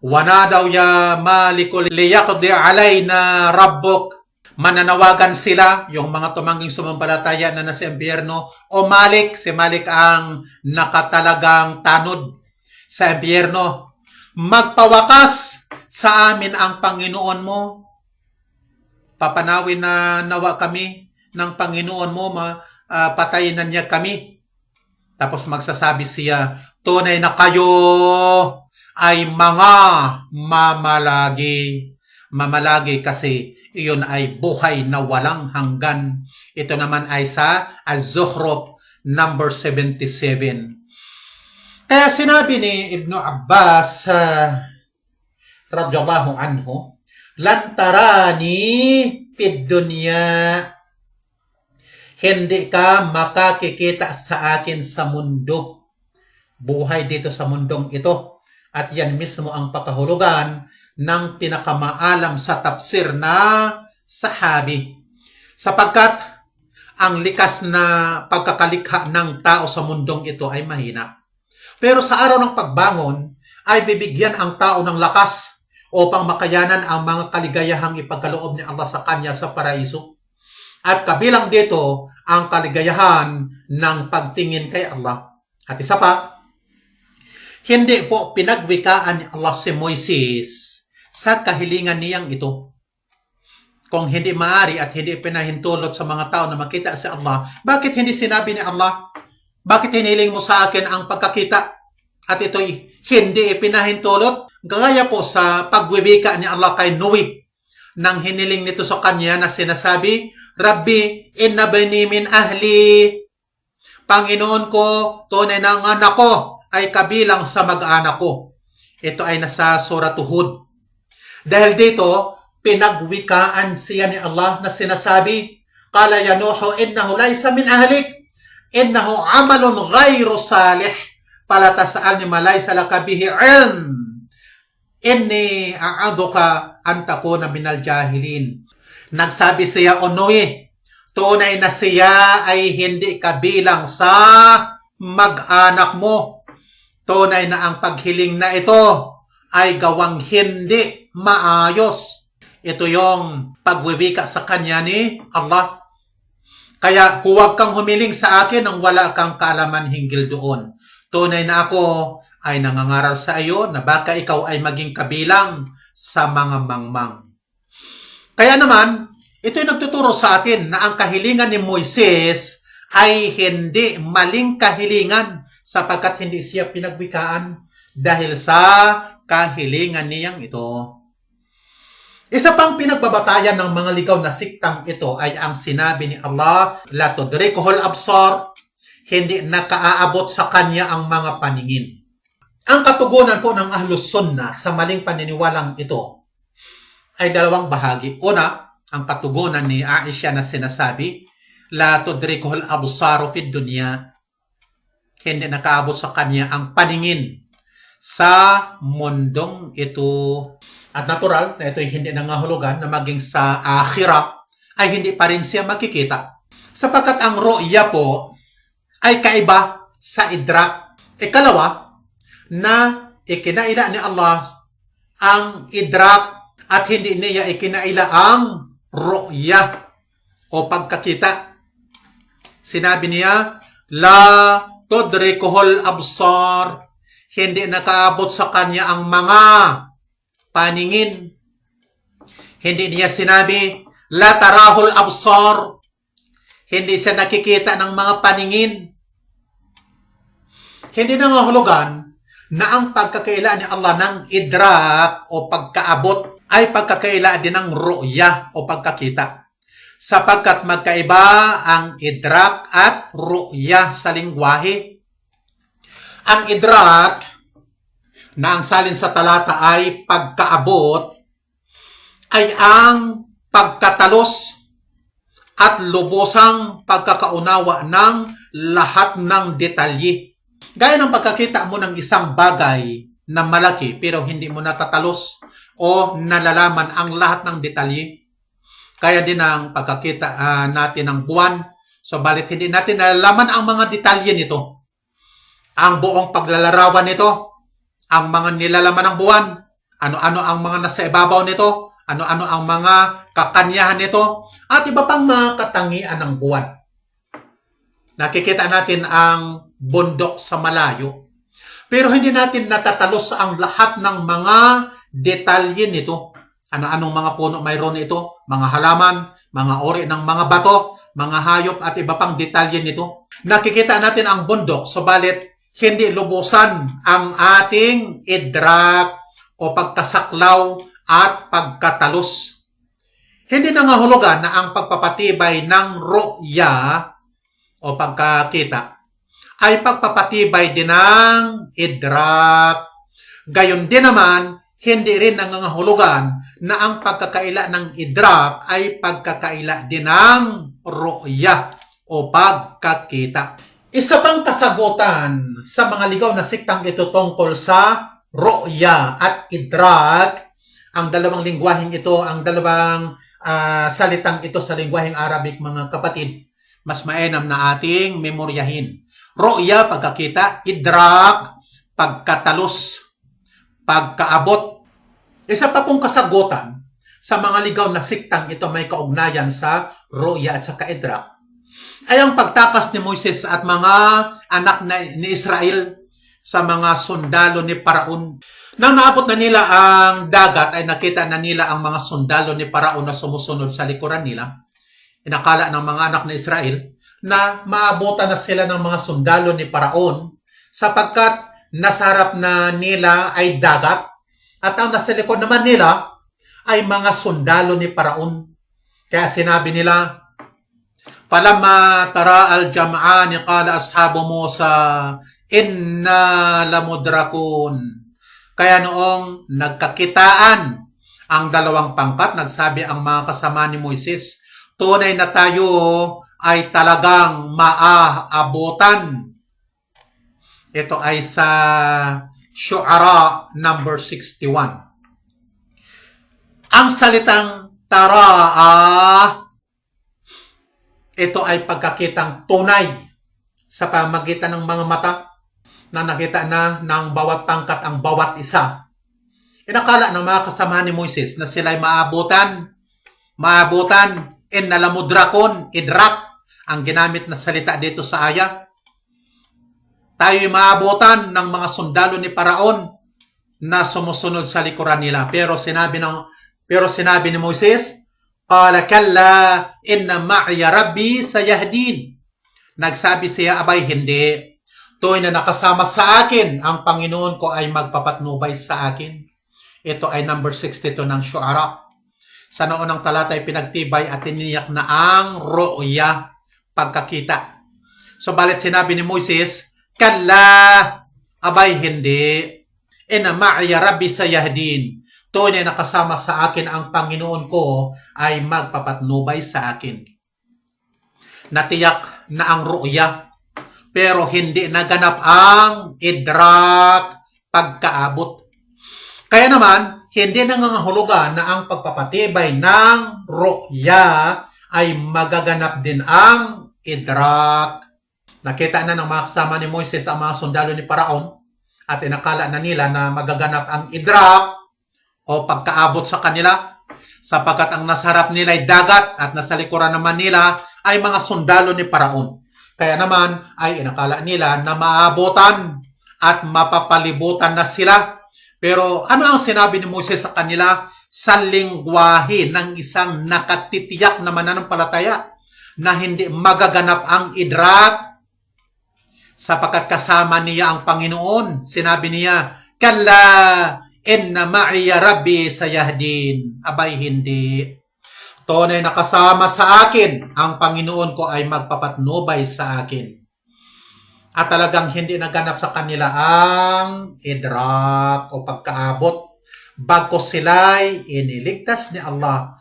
"Wanadaw ya malikul liyaqdi alayna rabbuk." Mananawagan sila, yung mga tumangging sumampalataya na nasa impyerno, o Malik, si Malik ang nakatalagang tanod sa impyerno, "Magpawakas sa amin ang Panginoon mo." Papanawin na nawa kami ng Panginoon mo, patayin na niya kami. Tapos magsasabi siya, tunay na kayo ay mga mamalagi. Mamalagi kasi iyon ay buhay na walang hanggan. Ito naman ay sa Az-Zukhruf number 77. Kaya sinabi ni Ibn Abbas radhiyallahu anhu, lantarani fid dunya, hindi ka makakikita sa akin sa mundo. Buhay dito sa mundong ito. At yan mismo ang pakahulugan ng pinakamaalam sa tafsir na sahabi. Sapagkat ang likas na pagkakalikha ng tao sa mundong ito ay mahina. Pero sa araw ng pagbangon ay bibigyan ang tao ng lakas upang makayanan ang mga kaligayahang ipagkaloob ni Allah sa kanya sa paraiso. At kabilang dito ang kaligayahan ng pagtingin kay Allah. At isa pa, hindi po pinagwikaan ni Allah si Moises sa kahilingan niyang ito. Kung hindi maaari at hindi pinahintulot sa mga tao na makita si Allah, bakit hindi sinabi ni Allah, bakit hiniling mo sa akin ang pagkakita? At ito'y hindi ipinahintulot. Gaya po sa pagwibika ni Allah kay Noe, nang hiniling nito sa kanya na sinasabi, Rabbi, inna bani min ahli. Panginoon ko, tunay na ang anak ko ay kabilang sa mag-anak ko. Ito ay nasa Surah Hud. Dahil dito, pinagwikaan siya ni Allah na sinasabi, Qala ya Nuhu, innahu laysa min ahlik, innahu amalun ghayru salih, fala tas'alni ma laysa laka bihi ilm. Inni a'adhuka an takuna minal jahilin. Nagsabi siya, O Noe, tunay na siya ay hindi kabilang sa mag-anak mo. Tunay na ang paghiling na ito ay gawang hindi maayos. Ito yung pagwibika sa kanya ni Allah. Kaya huwag kang humiling sa akin nang wala kang kaalaman hinggil doon. Tunay na ako ay nangangaral sa iyo na baka ikaw ay maging kabilang sa mga mangmang. Kaya naman, ito'y nagtuturo sa atin na ang kahilingan ni Moises ay hindi maling kahilingan sapagkat hindi siya pinagwikaan dahil sa kahilingan niyang ito. Isa pang pinagbabatayan ng mga ligaw na siktang ito ay ang sinabi ni Allah, La tudrikuhul absar, hindi nakaaabot sa kanya ang mga paningin. Ang katugunan po ng Ahlus Sunnah sa maling paniniwalang ito ay dalawang bahagi. Una, ang katugunan ni Aisha na sinasabi, La tudrikuhul absaru fid dunya, hindi nakaabot sa kanya ang paningin sa mundong ito. At natural na ito'y hindi nangahulugan na maging sa akhirah ay hindi pa rin siya makikita. Sapagkat ang ru'ya po ay kaiba sa idrak. Ikalawa, na ikinaila ni Allah ang idrak at hindi niya ikinaila ang ru'ya o pagkakita. Sinabi niya, La tudrikuhul absar, hindi nakaabot sa kanya ang mga paningin. Hindi niya sinabi, La tarahul absar, hindi siya nakikita ng mga paningin. Hindi nangahulugan na ang pagkakaila ni Allah ng idrak o pagkaabot ay pagkakaila din ng ru'ya o pagkakita. Sapagkat magkaiba ang idrak at ru'ya sa lingwahe. Ang idrak na ang salin sa talata ay pagkaabot ay ang pagkatalos at lubosang pagkakaunawa ng lahat ng detalye. Gaya ng pagkakita mo ng isang bagay na malaki pero hindi mo natatalos o nalalaman ang lahat ng detalye. Kaya din ang pagkakita natin ng buwan. Subalit hindi natin nalalaman ang mga detalye nito. Ang buong paglalarawan nito, ang mga nilalaman ng buwan, ano-ano ang mga nasa ibabaw nito, ano-ano ang mga kakanyahan nito, at iba pang mga katangian ng buwan. Nakikita natin ang bundok sa malayo. Pero hindi natin natatalos ang lahat ng mga detalye nito. Ano-anong mga puno mayroon ito, mga halaman, mga uri ng mga bato, mga hayop at iba pang detalye nito. Nakikita natin ang bundok, subalit hindi lubusan ang ating idrak o pagkasaklaw at pagkatalos. Hindi nangahulugan na ang pagpapatibay ng ru'ya o pagkakita ay pagpapatibay din ng idrak. Gayon din naman, hindi rin nangangahulugan na ang pagkakaila ng idrak ay pagkakaila din ng ru'ya o pagkakita. Isa pang kasagutan sa mga ligaw na siktang ito tungkol sa ru'ya at idrak, ang dalawang lingwaheng ito, ang dalawang salitang ito sa lingwaheng Arabic, mga kapatid, mas mainam na ating memoryahin. Ru'ya, pagkakita; idrak, pagkatalos, pagkaabot. Isa pa pong kasagutan sa mga ligaw na siktang ito may kaugnayan sa ru'ya at sa idrak ay ang pagtakas ni Moises at mga anak ni Israel sa mga sundalo ni Paraon. Nang naabot na nila ang dagat ay nakita na nila ang mga sundalo ni Paraon na sumusunod sa likuran nila. Inakala ng mga anak ni Israel na maabutan na sila ng mga sundalo ni Paraon sapagkat nasa harap na nila ay dagat at ang nasa likod naman nila ay mga sundalo ni Paraon. Kaya sinabi nila, "Falamma tara al-jam'ani qala ashabu Musa inna lamudrakun." Kaya noong nagkakitaan ang dalawang pangkat, nagsabi ang mga kasama ni Moises, tunay na tayo ay talagang maaabutan. Ito ay sa Syu'ara number 61. Ang salitang taraa, ito ay pagkakitang tunay sa pamagitan ng mga mata na nakita na ng bawat pangkat ang bawat isa. Inakala ng mga kasama ni Moises na sila ay maabutan, nalamudrakon, idrak, ang ginamit na salita dito sa aya. Tayo ay maabutan ng mga sundalo ni Paraon na sumusunod sa likuran nila. Pero sinabi ni Moises, "Qala kalla inna ma'iya rabbi sayahdin." Nagsabi siya, abay hindi. Tuwing na nakasama sa akin, ang Panginoon ko ay magpapatnubay sa akin. Ito ay number 62 ng Syu'ara. Sa naunang talata ay pinagtibay at tiniyak na ang ru'ya, pagkakita. Subalit sinabi ni Moises, kalla, abay hindi. Inna ma'iya rabbi sayahdin. Tuwing na nakasama sa akin, ang Panginoon ko ay magpapatnubay sa akin. Natiyak na ang ru'ya, pero hindi naganap ang idrak, pagkaabot. Kaya naman, hindi nangangahulugan na ang pagpapatibay ng ru'ya ay magaganap din ang idrak. Nakita na ng mga kasama ni Moises ang mga sundalo ni Paraon at inakala na nila na magaganap ang idrak o pagkaabot sa kanila sapagkat ang nasa harap nila ay dagat at nasa likuran naman nila ay mga sundalo ni Paraon. Kaya naman ay inakala nila na maabutan at mapapalibutan na sila. Pero ano ang sinabi ni Moises sa kanila? Sa lingwahe ng isang nakatitiyak na mananampalataya na hindi magaganap ang idrak sapagkat kasama niya ang Panginoon. Sinabi niya, kalla inna ma'iya rabbi sayahdin. Abay hindi. Tunay na kasama sa akin, ang Panginoon ko ay magpapatnubay sa akin. At talagang hindi naganap sa kanila ang idrak o pagkaabot bagkus sila'y iniligtas ni Allah.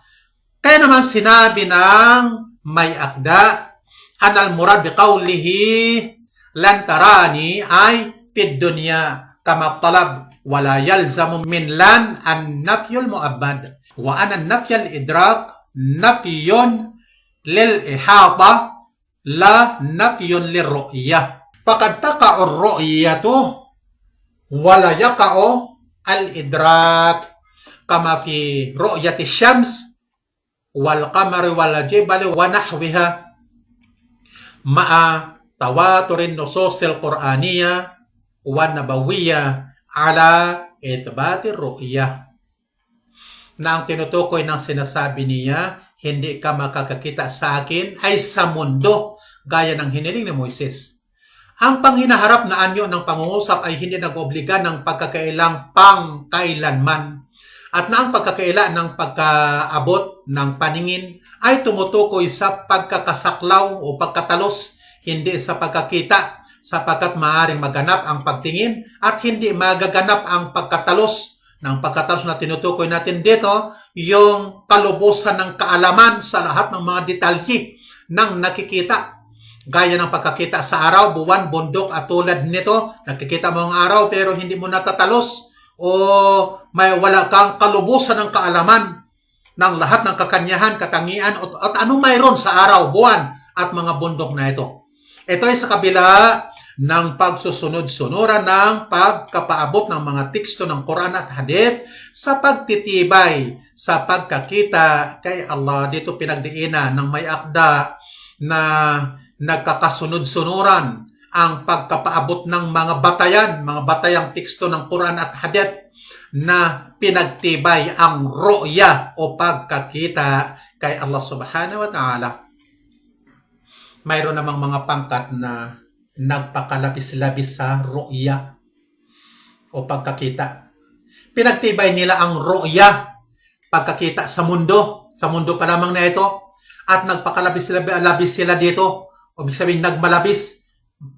Kaya naman sinabi ng may akda, anal murad biqawlihi lan tarani ay fid dunya kama talab wala yalzamu min lan an nafyul mu'abbad wa an nafyal idrak nafiyun lil ihata la nafiyun lir ru'yah. Faqad taqa'u ar-ru'yatu wala yaqa'u al-idrak kama fi ru'yati syams wal qamari wal jibali wa nahwiha ma'a tawaturin nususil qur'aniyah wa nabawiyah ala ithbatir ru'yah. Na ang tinutukoy ng sinasabi niya, hindi ka makakakita sa akin ay sa mundo, gaya ng hiniling ni Moises. Ang panghinaharap na anyo ng pangungusap ay hindi nag-obliga ng pagkakailang pangkailanman. At na ang pagkakaila ng pagkaabot ng paningin ay tumutukoy sa pagkakasaklaw o pagkatalos, hindi sa pagkakita, sapagkat maaaring maganap ang pagtingin at hindi magaganap ang pagkatalos. Ng pagkatalos na tinutukoy natin dito, yung kalubusan ng kaalaman sa lahat ng mga detalye ng nakikita. Gaya ng pagkakita sa araw, buwan, bundok at tulad nito, nakikita mo ang araw pero hindi mo natatalos o may wala kang kalubusan ng kaalaman ng lahat ng kakanyahan, katangian at anong mayroon sa araw, buwan at mga bundok na ito. Ito ay sa kabila ng pagsusunod-sunuran ng pagkapaabot ng mga teksto ng Quran at Hadith sa pagtitibay sa pagkakita kay Allah. Dito pinagdiinan ng may akda na nagkakasunod-sunuran ang pagkapaabot ng mga batayang teksto ng Quran at Hadith na pinagtibay ang ru'ya o pagkakita kay Allah subhanahu wa ta'ala. Mayroon namang mga pangkat na nagpakalabis-labis sa ru'ya o pagkakita. Pinagtibay nila ang ru'ya, pagkakita sa mundo pa lamang na ito, at nagpakalabis-labis sila dito. O ibig sabihin, nagmalabis,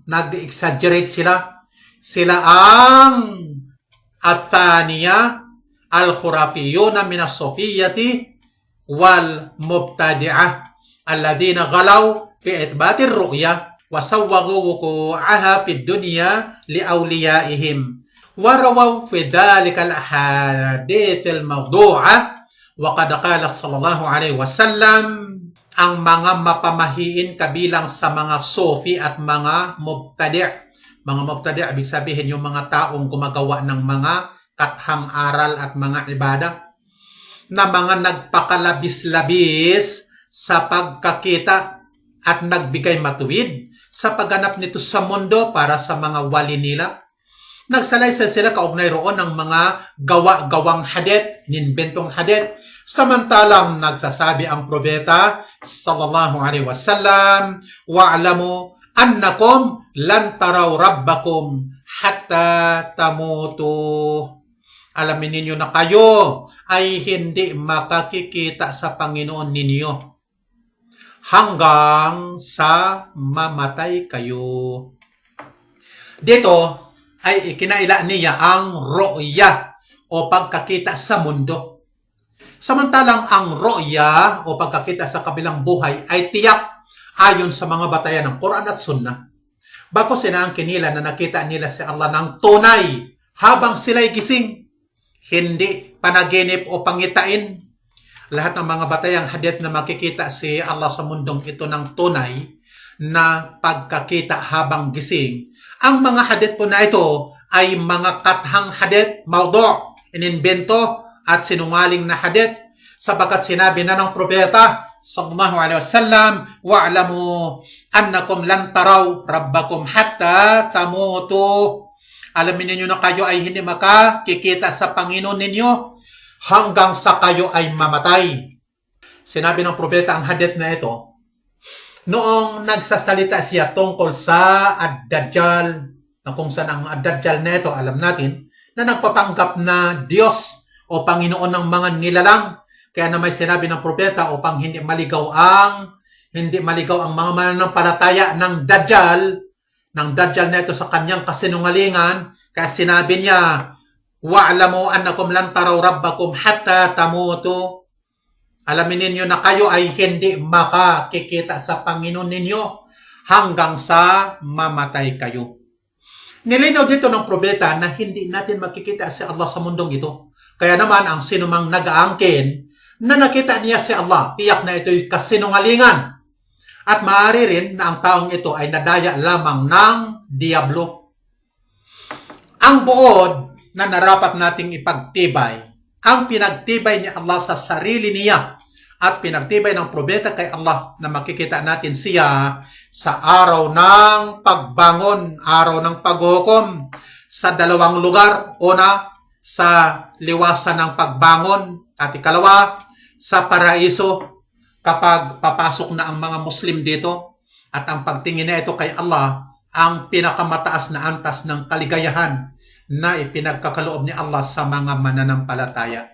nag-exaggerate sila. Sila ang Athaniya al-Khurafiyuna min as-Sufiyati wal Mubtadi'ah alladhina ghalaw fi ithbati ar-ru'ya وسوغوا وقوعها في الدنيا لأوليائهم ورووا في ذلك الأحاديث الموضوعة وقد قال صلى الله عليه وسلم ang mga mapamahiin kabilang sa mga Sufi at mga Mubtadi'. Mga Mubtadi' ibig sabihin yung mga taong gumagawa ng mga kathang aral at mga ibada na mga nagpakalabis-labis sa pagkakita at nagbigay matuwid sa pagganap nito sa mundo para sa mga wali nila. Nagsalaysay sila kaugnay roon ng mga gawa-gawang hadith, ninbentong hadith, samantalang nagsasabi ang propeta sallallahu alaihi wasallam, wa'lamu annakum lan taraw rabbakum hatta tamutu. Alamin ninyo na kayo ay hindi makakikita sa Panginoon ninyo hanggang sa mamatay kayo. Dito ay ikinaila niya ang ru'ya o pagkakita sa mundo. Samantalang ang ru'ya o pagkakita sa kabilang buhay ay tiyak ayon sa mga batayan ng Quran at Sunnah. Bakos na ang kinila na nakita nila si Allah ng tunay habang sila'y gising, hindi panaginip o pangitain. Lahat ng mga batayang hadith na makikita si Allah sa mundong ito ng tunay na pagkakita habang gising. Ang mga hadith po na ito ay mga kathang hadith, mawdu', inimbento at sinungaling na hadith, sapagkat sinabi na ng propeta sallallahu alaihi wasallam, wa'lamu annakum lan taraw rabbakum hatta tamutu. Alamin niyo na kayo ay hindi makakikita sa Panginoon ninyo hanggang sa kayo ay mamatay. Sinabi ng propeta ang hadith na ito noong nagsasalita siya tungkol sa Ad-Dajjal, na kung saan ang Ad-Dajjal na ito, alam natin, na nagpapanggap na Diyos o Panginoon ng mga nilalang. Kaya na may sinabi ng propeta upang hindi maligaw ang mga mananampalataya ng Dajjal na ito sa kanyang kasinungalingan. Kaya sinabi niya, wa'lamu annakum lan taraw rabbakum hatta tamutu. Alamin ninyo na kayo ay hindi makakikita sa Panginoon ninyo hanggang sa mamatay kayo. Nilinaw dito ng propeta na hindi natin makikita si Allah sa mundong ito. Kaya naman ang sinumang nag-aangkin na nakita niya si Allah, tiyak na ito'y kasinungalingan. At maaari rin na ang taong ito ay nadaya lamang ng diablo. Ang buod na narapat nating ipagtibay, ang pinagtibay ni Allah sa sarili niya at pinagtibay ng propeta kay Allah na makikita natin siya sa araw ng pagbangon, araw ng paghukom sa dalawang lugar. Una, sa liwasan ng pagbangon at ikalawa, sa paraiso. kapag papasok na ang mga Muslim dito at ang pagtingin na ito kay Allah ang pinakamataas na antas ng kaligayahan na ipinagkakaloob ni Allah sa mga mananampalataya.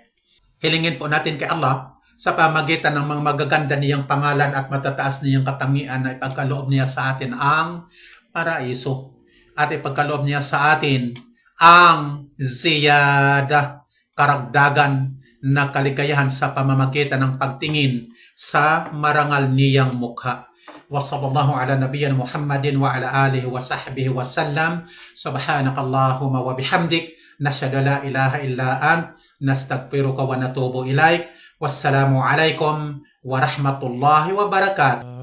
Hilingin po natin kay Allah sa pamagitan ng mga magaganda niyang pangalan at matataas niyang katangian na ipagkaloob niya sa atin ang paraiso at ipagkaloob niya sa atin ang ziyada, karagdagan na kaligayahan sa pamamagitan ng pagtingin sa marangal niyang mukha. Wa sallallahu ala nabiyyina Muhammadin wa ala alihi wa sahbihi wa sallam. Subhanakallahumma wa bihamdik, nashhadu la ilaha illa ant, nastaghfiruka wa natubu ilaik. Wassalamu alaikum warahmatullahi wabarakatuh.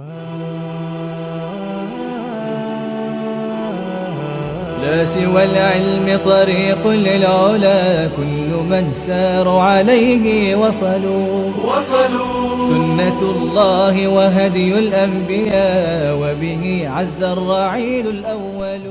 لا سوى العلم طريق للعلا كل من ساروا عليه وصلوا سنة الله وهدي الأنبياء وبه عز الرعيل الأول